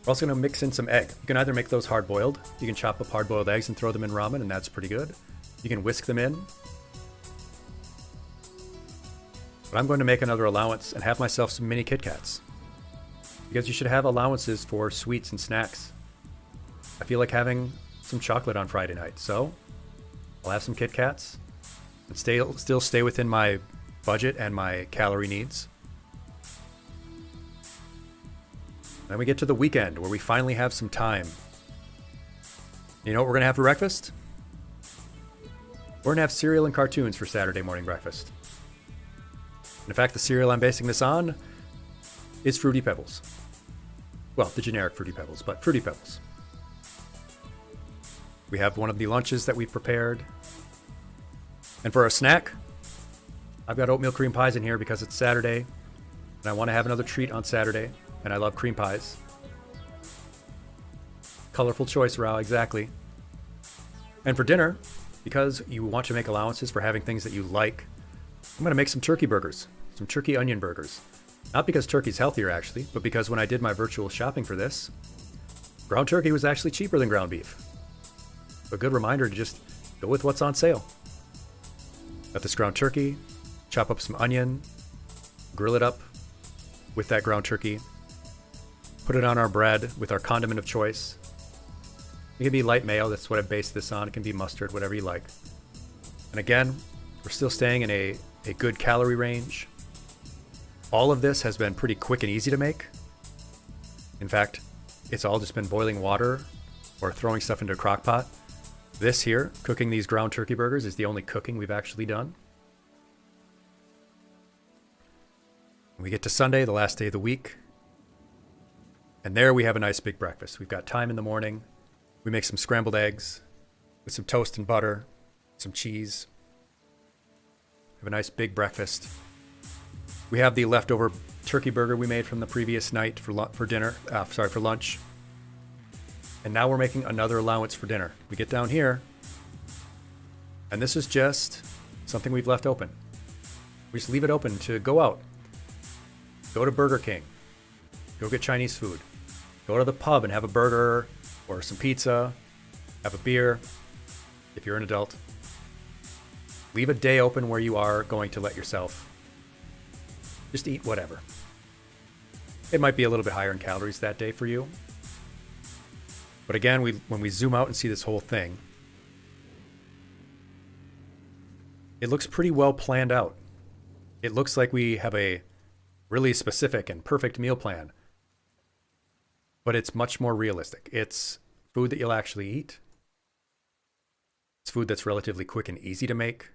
to mix in some egg. You can either make those hard-boiled. You can chop up hard-boiled eggs and throw them in ramen, and that's pretty good. You can whisk them in. But I'm going to make another allowance and have myself some mini Kit Kats. Because you should have allowances for sweets and snacks. I feel like having some chocolate on Friday night, so I'll have some Kit Kats and still stay within my budget and my calorie needs. Then we get to the weekend where we finally have some time. You know what we're going to have for breakfast? We're going to have cereal and cartoons for Saturday morning breakfast. And in fact, the cereal I'm basing this on is Fruity Pebbles. Well, the generic Fruity Pebbles, but Fruity Pebbles. We have one of the lunches that we've prepared. And for our snack, I've got oatmeal cream pies in here because it's Saturday. And I want to have another treat on Saturday. And I love cream pies. Colorful choice, Rao, exactly. And for dinner, because you want to make allowances for having things that you like, I'm going to make some turkey burgers. Some turkey onion burgers. Not because turkey's healthier, actually, but because when I did my virtual shopping for this, ground turkey was actually cheaper than ground beef. A good reminder to just go with what's on sale. Got this ground turkey, chop up some onion, grill it up with that ground turkey, put it on our bread with our condiment of choice. It can be light mayo, that's what I based this on. It can be mustard, whatever you like. And again, we're still staying in a good calorie range. All of this has been pretty quick and easy to make. In fact, it's all just been boiling water or throwing stuff into a crock pot. This here, cooking these ground turkey burgers, is the only cooking we've actually done. We get to Sunday, the last day of the week. And there we have a nice big breakfast. We've got time in the morning. We make some scrambled eggs with some toast and butter, some cheese. Have a nice big breakfast. We have the leftover turkey burger we made from the previous night for lunch. And now we're making another allowance for dinner. We get down here, and this is just something we've left open. We just leave it open to go out. Go to Burger King. Go get Chinese food. Go to the pub and have a burger or some pizza. Have a beer if you're an adult. Leave a day open where you are going to let yourself just eat whatever. It might be a little bit higher in calories that day for you. But again, when we zoom out and see this whole thing, it looks pretty well planned out. It looks like we have a really specific and perfect meal plan. But it's much more realistic. It's food that you'll actually eat. It's food that's relatively quick and easy to make.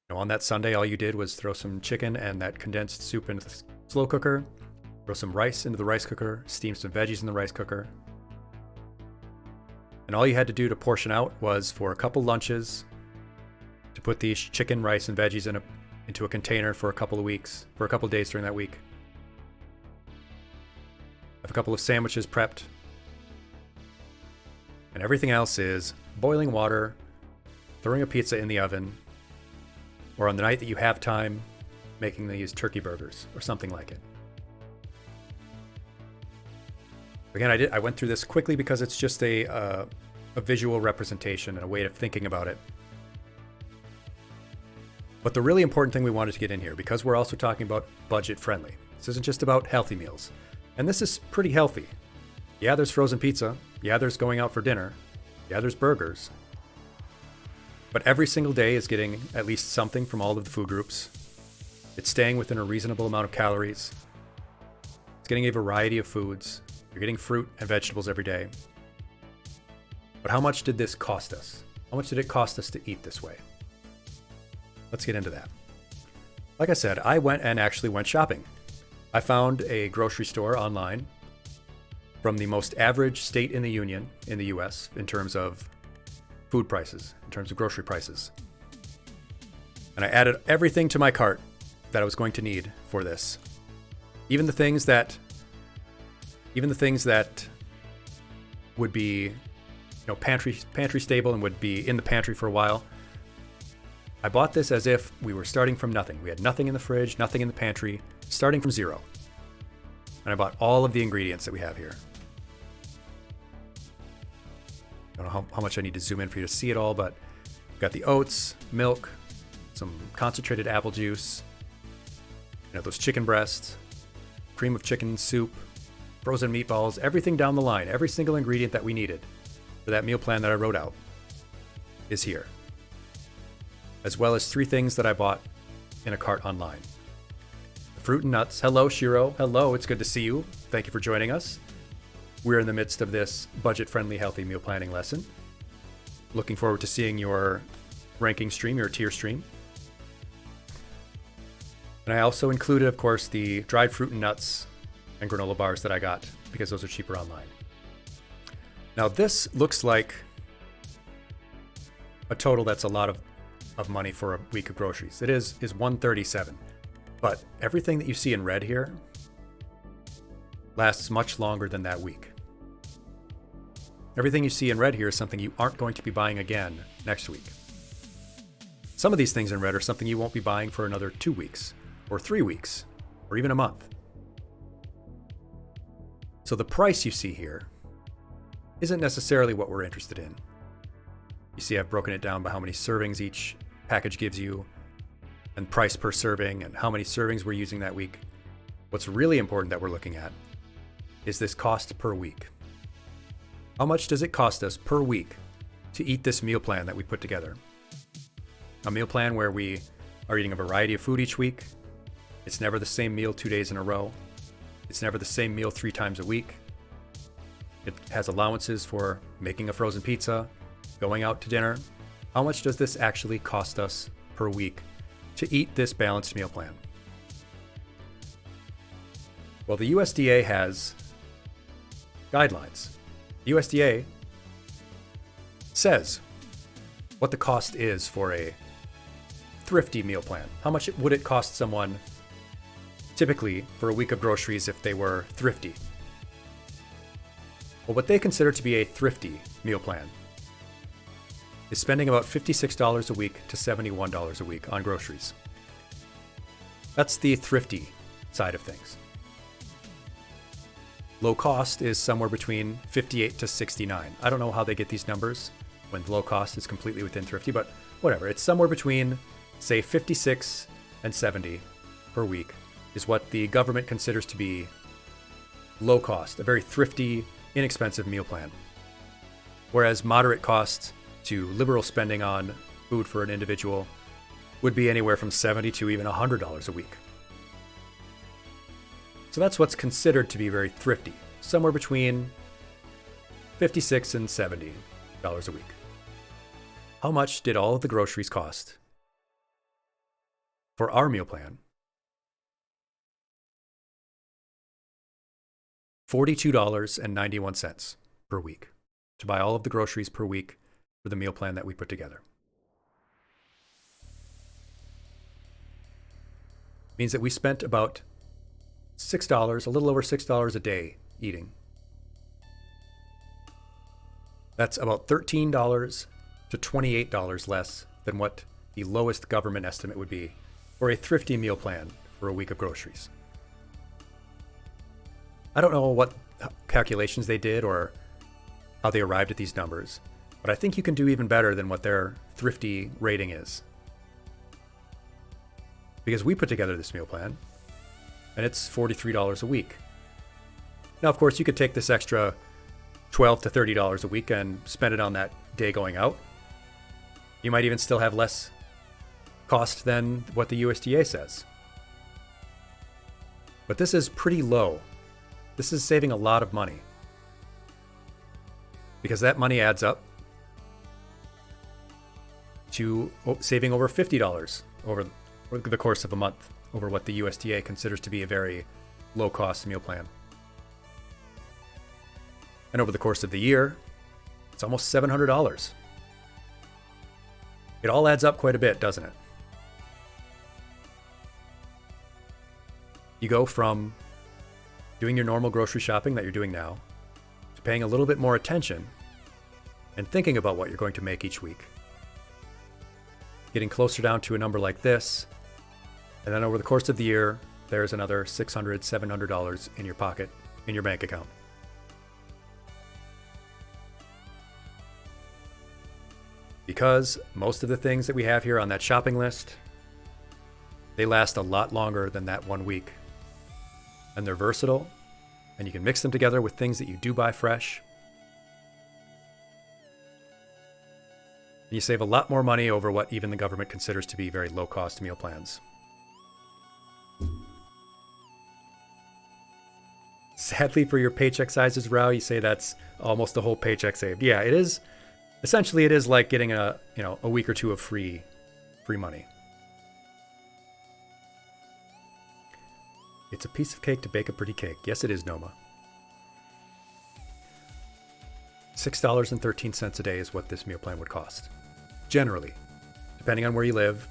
On that Sunday, all you did was throw some chicken and that condensed soup into the slow cooker, throw some rice into the rice cooker, steam some veggies in the rice cooker. And all you had to do to portion out was for a couple lunches to put these chicken, rice, and veggies into a container for a couple of weeks, for a couple of days during that week. Have a couple of sandwiches prepped. And everything else is boiling water, throwing a pizza in the oven, or on the night that you have time, making these turkey burgers or something like it. Again, I went through this quickly because it's just a visual representation and a way of thinking about it. But the really important thing we wanted to get in here, because we're also talking about budget friendly. This isn't just about healthy meals. And this is pretty healthy. Yeah, there's frozen pizza. Yeah, there's going out for dinner. Yeah, there's burgers. But every single day is getting at least something from all of the food groups. It's staying within a reasonable amount of calories. It's getting a variety of foods. You're getting fruit and vegetables every day. But how much did this cost us? How much did it cost us to eat this way? Let's get into that. Like I said, I went shopping. I found a grocery store online from the most average state in the union in the US in terms of food prices, in terms of grocery prices. And I added everything to my cart that I was going to need for this. Even the things that would be, pantry stable and would be in the pantry for a while. I bought this as if we were starting from nothing. We had nothing in the fridge, nothing in the pantry, starting from zero. And I bought all of the ingredients that we have here. I don't know how much I need to zoom in for you to see it all, but we've got the oats, milk, some concentrated apple juice, those chicken breasts, cream of chicken soup, frozen meatballs, everything down the line. Every single ingredient that we needed for that meal plan that I wrote out is here. As well as 3 things that I bought in a cart online. The fruit and nuts. Hello, Shiro. Hello, it's good to see you. Thank you for joining us. We're in the midst of this budget-friendly, healthy meal planning lesson. Looking forward to seeing your ranking stream, your tier stream. And I also included, of course, the dried fruit and nuts and granola bars that I got because those are cheaper online. Now, this looks like a total that's a lot of money for a week of groceries. It is $137. But everything that you see in red here lasts much longer than that week. Everything you see in red here is something you aren't going to be buying again next week. Some of these things in red are something you won't be buying for another 2 weeks, or 3 weeks, or even a month. So the price you see here isn't necessarily what we're interested in. You see I've broken it down by how many servings each package gives you, and price per serving, and how many servings we're using that week. What's really important that we're looking at is this cost per week. How much does it cost us per week to eat this meal plan that we put together? A meal plan where we are eating a variety of food each week. It's never the same meal 2 days in a row. It's never the same meal 3 times a week. It has allowances for making a frozen pizza, going out to dinner. How much does this actually cost us per week to eat this balanced meal plan? Well, the USDA has guidelines. The USDA says what the cost is for a thrifty meal plan. How much would it cost someone typically for a week of groceries if they were thrifty? Well, what they consider to be a thrifty meal plan is spending about $56 a week to $71 a week on groceries. That's the thrifty side of things. Low cost is somewhere between 58 to 69. I don't know how they get these numbers when low cost is completely within thrifty, but whatever. It's somewhere between, say, 56 and 70 per week is what the government considers to be low cost, a very thrifty, inexpensive meal plan. Whereas moderate cost to liberal spending on food for an individual would be anywhere from $70 to even $100 a week. So that's what's considered to be very thrifty, somewhere between $56 and $70 a week. How much did all of the groceries cost for our meal plan? $42.91 per week to buy all of the groceries per week for the meal plan that we put together. Means that we spent about $6, a little over $6 a day eating. That's about $13 to $28 less than what the lowest government estimate would be for a thrifty meal plan for a week of groceries. I don't know what calculations they did or how they arrived at these numbers, but I think you can do even better than what their thrifty rating is. Because we put together this meal plan, and it's $43 a week. Now, of course, you could take this extra $12 to $30 a week and spend it on that day going out. You might even still have less cost than what the USDA says. But this is pretty low. This is saving a lot of money. Because that money adds up to saving over $50 over the course of a month over what the USDA considers to be a very low-cost meal plan. And over the course of the year, it's almost $700. It all adds up quite a bit, doesn't it? You go from doing your normal grocery shopping that you're doing now to paying a little bit more attention and thinking about what you're going to make each week. Getting closer down to a number like this, and then over the course of the year, there's another $600, $700 in your pocket, in your bank account. Because most of the things that we have here on that shopping list, they last a lot longer than that 1 week. And they're versatile, and you can mix them together with things that you do buy fresh. And you save a lot more money over what even the government considers to be very low-cost meal plans. Sadly for your paycheck sizes, Rao, you say that's almost a whole paycheck saved. Yeah, it is. Essentially, it is like getting a week or two of free money. It's a piece of cake to bake a pretty cake. Yes, it is, Noma. $6.13 a day is what this meal plan would cost. Generally, depending on where you live,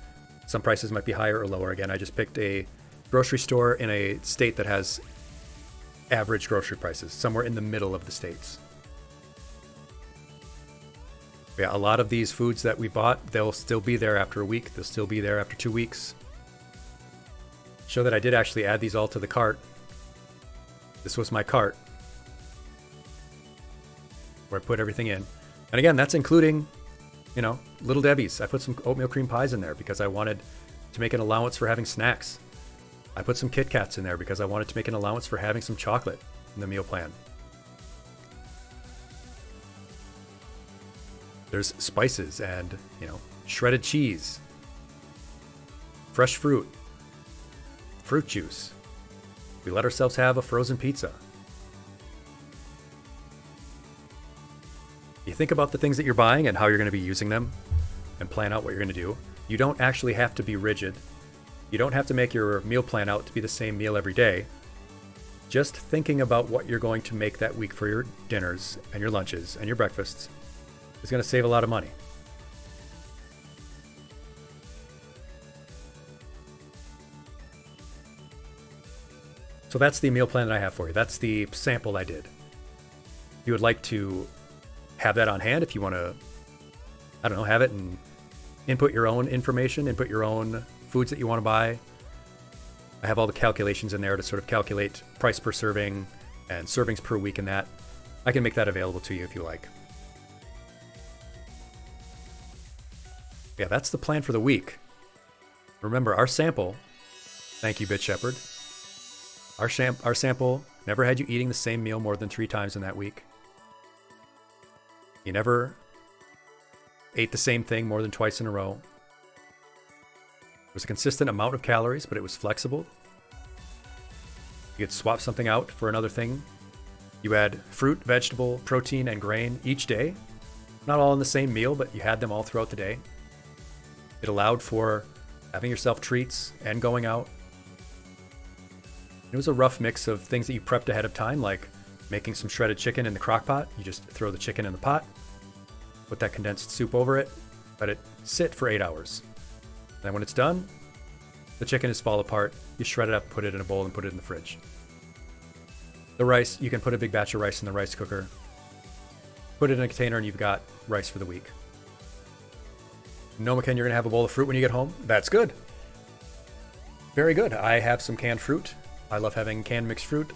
some prices might be higher or lower. Again, I just picked a grocery store in a state that has average grocery prices, somewhere in the middle of the states. Yeah, a lot of these foods that we bought, they'll still be there after a week. They'll still be there after 2 weeks. Show that I did actually add these all to the cart. This was my cart where I put everything in. And again, that's including, Little Debbie's. I put some oatmeal cream pies in there because I wanted to make an allowance for having snacks. I put some Kit Kats in there because I wanted to make an allowance for having some chocolate in the meal plan. There's spices and, shredded cheese fresh fruit, fruit juice. We let ourselves have a frozen pizza. You think about the things that you're buying and how you're going to be using them and plan out what you're going to do. You don't actually have to be rigid. You don't have to make your meal plan out to be the same meal every day. Just thinking about what you're going to make that week for your dinners and your lunches and your breakfasts is going to save a lot of money. So that's the meal plan that I have for you. That's the sample I did. If you would like to have that on hand, if you want to, I don't know, have it and input your own information, input your own foods that you want to buy. I have all the calculations in there to sort of calculate price per serving and servings per week in that. I can make that available to you if you like. Yeah, that's the plan for the week. Remember, our sample, thank you, Bit Shepherd. Our sample never had you eating the same meal more than 3 times in that week. You never ate the same thing more than twice in a row. It was a consistent amount of calories, but it was flexible. You could swap something out for another thing. You had fruit, vegetable, protein, and grain each day. Not all in the same meal, but you had them all throughout the day. It allowed for having yourself treats and going out. It was a rough mix of things that you prepped ahead of time, like making some shredded chicken in the crock pot. You just throw the chicken in the pot, put that condensed soup over it, let it sit for 8 hours. Then when it's done, the chicken is fall apart. You shred it up, put it in a bowl, and put it in the fridge. The rice, you can put a big batch of rice in the rice cooker, put it in a container, and you've got rice for the week. No, McKen, you're going to have a bowl of fruit when you get home? That's good. Very good. I have some canned fruit. I love having canned mixed fruit.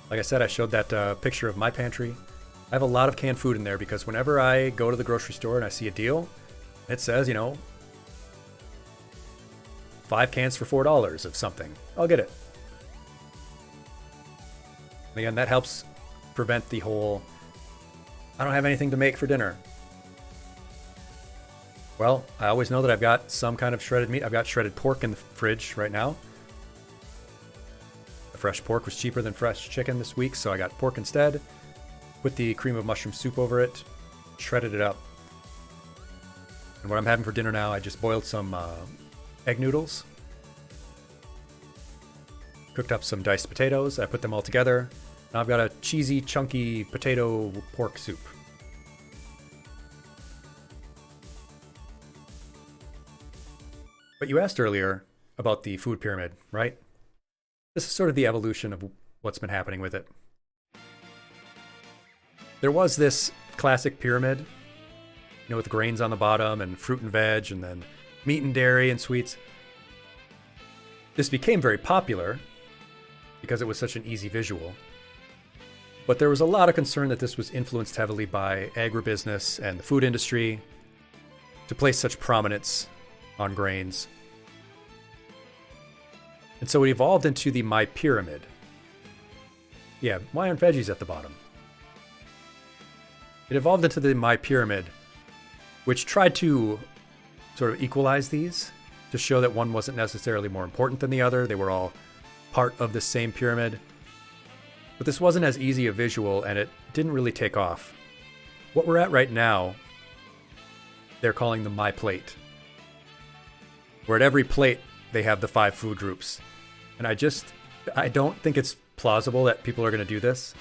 Like I said, I showed that picture of my pantry. I have a lot of canned food in there because whenever I go to the grocery store and I see a deal, it says, 5 cans for $4 of something. I'll get it. And again, that helps prevent the whole, I don't have anything to make for dinner. Well, I always know that I've got some kind of shredded meat. I've got shredded pork in the fridge right now. The fresh pork was cheaper than fresh chicken this week, so I got pork instead. Put the cream of mushroom soup over it, shredded it up. And what I'm having for dinner now, I just boiled some egg noodles. Cooked up some diced potatoes. I put them all together. Now I've got a cheesy, chunky potato pork soup. But you asked earlier about the food pyramid, right? This is sort of the evolution of what's been happening with it. There was this classic pyramid, with grains on the bottom and fruit and veg and then meat and dairy and sweets. This became very popular because it was such an easy visual. But there was a lot of concern that this was influenced heavily by agribusiness and the food industry to place such prominence on grains. And so it evolved into the My Pyramid. Yeah, why aren't veggies at the bottom? It evolved into the My Pyramid, which tried to sort of equalize these to show that one wasn't necessarily more important than the other. They were all part of the same pyramid. But this wasn't as easy a visual, and it didn't really take off. What we're at right now, they're calling the My Plate, where at every plate they have the 5 food groups. And I don't think it's plausible that people are going to do this.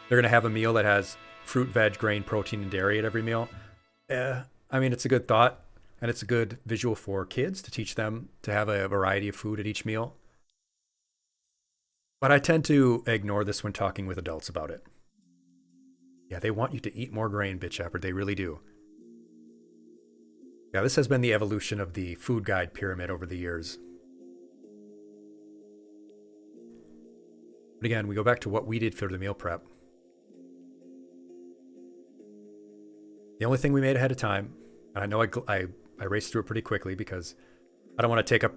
They're going to have a meal that has fruit, veg, grain, protein, and dairy at every meal. It's a good thought, and it's a good visual for kids to teach them to have a variety of food at each meal. But I tend to ignore this when talking with adults about it. Yeah, they want you to eat more grain, Bit Shepherd. They really do. Yeah, this has been the evolution of the food guide pyramid over the years. But again, we go back to what we did for the meal prep. The only thing we made ahead of time, and I know I raced through it pretty quickly because I don't want to take up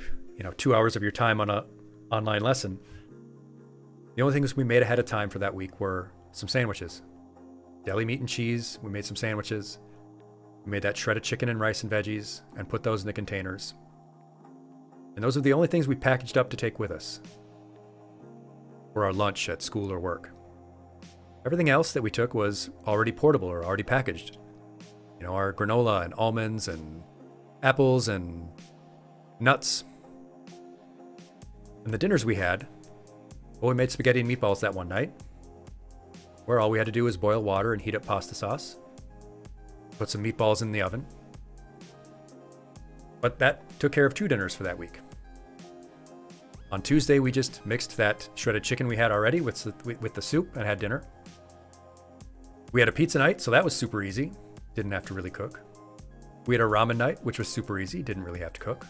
2 hours of your time on a online lesson. The only things we made ahead of time for that week were some sandwiches. Deli meat and cheese, we made some sandwiches. We made that shredded chicken and rice and veggies and put those in the containers. And those are the only things we packaged up to take with us for our lunch at school or work. Everything else that we took was already portable or already packaged. You know, our granola and almonds and apples and nuts. And the dinners we had, well, we made spaghetti and meatballs that one night, where all we had to do was boil water and heat up pasta sauce, put some meatballs in the oven. But that took care of 2 dinners for that week. On Tuesday, we just mixed that shredded chicken we had already with the soup and had dinner. We had a pizza night, so that was super easy. Didn't have to really cook. We had a ramen night, which was super easy. Didn't really have to cook.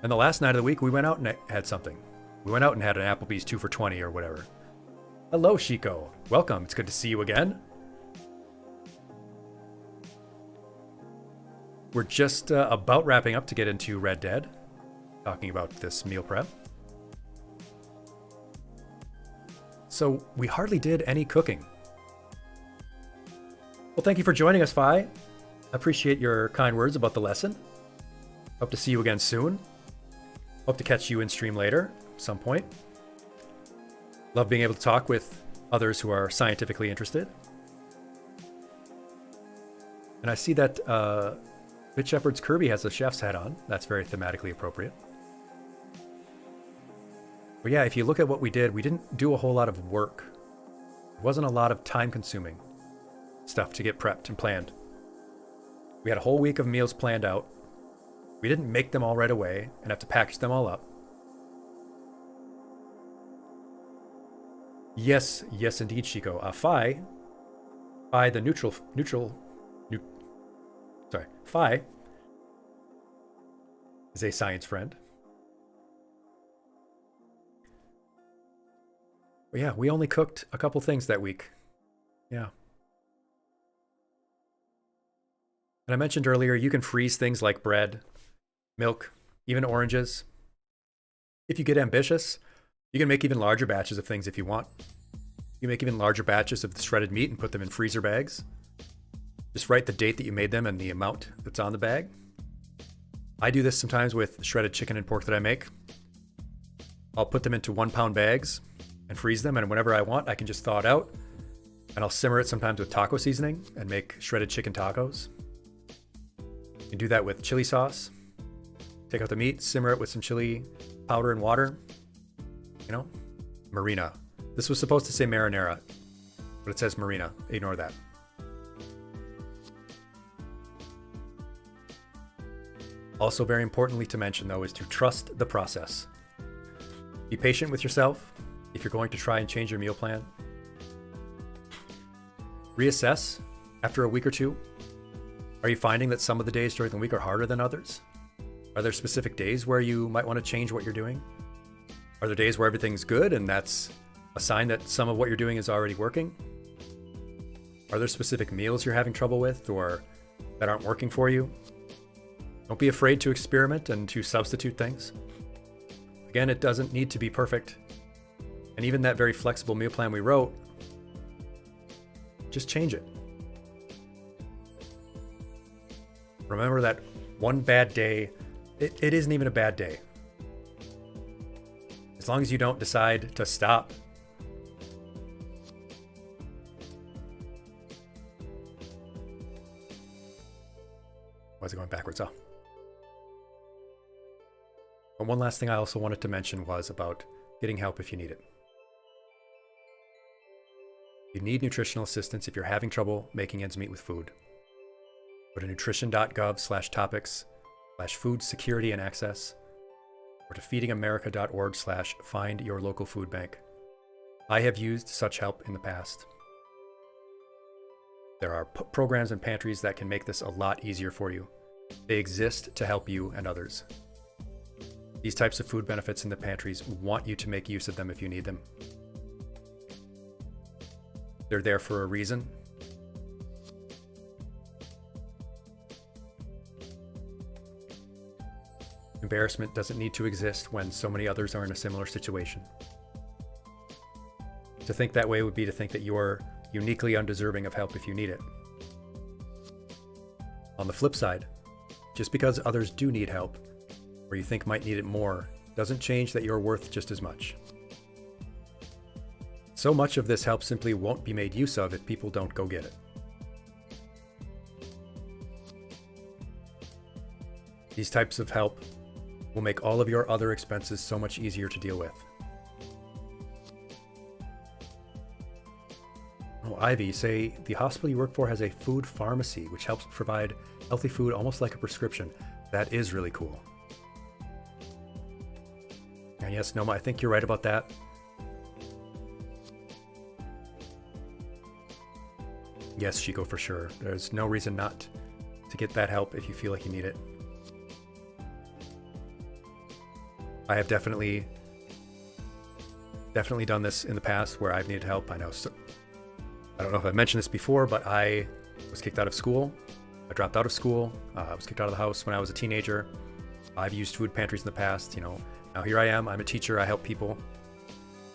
And the last night of the week, we went out and had something. We went out and had an Applebee's 2 for $20 or whatever. Hello, Chico. Welcome. It's good to see you again. We're just about wrapping up to get into Red Dead, talking about this meal prep. So we hardly did any cooking. Well, thank you for joining us, Fi. I appreciate your kind words about the lesson. Hope to see you again soon. Hope to catch you in stream later, some point. Love being able to talk with others who are scientifically interested. And I see that Bit Shepherd's Kirby has a chef's hat on. That's very thematically appropriate. But yeah, if you look at what we did, we didn't do a whole lot of work. It wasn't a lot of time-consuming stuff to get prepped and planned. We had a whole week of meals planned out. We didn't make them all right away and have to package them all up. Yes, indeed, Chico. Fi is a science friend. But yeah, we only cooked a couple things that week. Yeah. And I mentioned earlier, you can freeze things like bread, milk, even oranges. If you get ambitious, you can make even larger batches of things if you want. You make even larger batches of the shredded meat and put them in freezer bags. Just write the date that you made them and the amount that's on the bag. I do this sometimes with shredded chicken and pork that I make. I'll put them into 1-pound bags and freeze them, and whenever I want, I can just thaw it out. And I'll simmer it sometimes with taco seasoning and make shredded chicken tacos. You can do that with chili sauce. Take out the meat, simmer it with some chili powder and water. You know, marina. This was supposed to say marinara, but it says marina. Ignore that. Also very importantly to mention, though, is to trust the process. Be patient with yourself if you're going to try and change your meal plan. Reassess after a week or two. Are you finding that some of the days during the week are harder than others? Are there specific days where you might want to change what you're doing? Are there days where everything's good and that's a sign that some of what you're doing is already working? Are there specific meals you're having trouble with or that aren't working for you? Don't be afraid to experiment and to substitute things. Again, it doesn't need to be perfect. And even that very flexible meal plan we wrote, just change it. Remember that one bad day, it isn't even a bad day. As long as you don't decide to stop. Why is it going backwards? Oh. But one last thing I also wanted to mention was about getting help if you need it. You need nutritional assistance if you're having trouble making ends meet with food. Go to nutrition.gov/topics/food security and access, or to feedingamerica.org/find your local food bank. I have used such help in the past. There are programs and pantries that can make this a lot easier for you. They exist to help you and others. These types of food benefits in the pantries want you to make use of them if you need them. They're there for a reason. Embarrassment doesn't need to exist when so many others are in a similar situation. To think that way would be to think that you're uniquely undeserving of help if you need it. On the flip side, just because others do need help, or you think might need it more doesn't change that you're worth just as much. So much of this help simply won't be made use of if people don't go get it. These types of help will make all of your other expenses so much easier to deal with. Oh, Ivy, say the hospital you work for has a food pharmacy, which helps provide healthy food almost like a prescription. That is really cool. And yes, Noma, I think you're right about that. Yes, Chico, for sure. There's no reason not to get that help if you feel like you need it. I have definitely done this in the past where I've needed help. I know. So, I don't know if I've mentioned this before, but I was kicked out of school. I dropped out of school. I was kicked out of the house when I was a teenager. I've used food pantries in the past. Now here I am. I'm a teacher. I help people.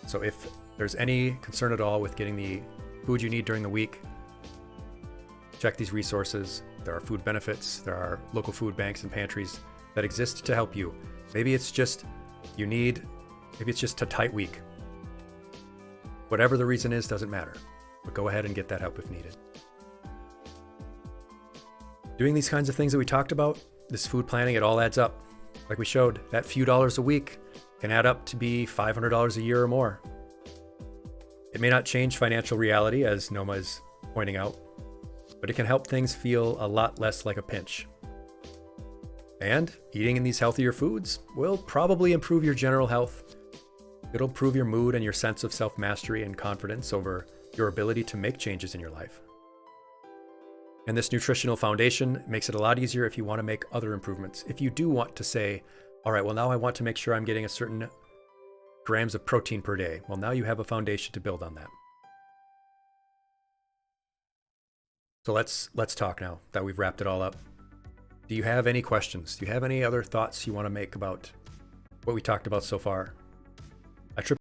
So if there's any concern at all with getting the food you need during the week, check these resources. There are food benefits. There are local food banks and pantries that exist to help you. Maybe it's just maybe it's just a tight week. Whatever the reason is, doesn't matter. But go ahead and get that help if needed. Doing these kinds of things that we talked about, this food planning, it all adds up. Like we showed, that few dollars a week can add up to be $500 a year or more. It may not change financial reality, as Noma is pointing out, but it can help things feel a lot less like a pinch. And eating in these healthier foods will probably improve your general health. It'll improve your mood and your sense of self-mastery and confidence over your ability to make changes in your life. And this nutritional foundation makes it a lot easier if you want to make other improvements. If you do want to say, all right, well, now I want to make sure I'm getting a certain grams of protein per day. Well, now you have a foundation to build on that. So let's talk now that we've wrapped it all up. Do you have any questions? Do you have any other thoughts you want to make about what we talked about so far?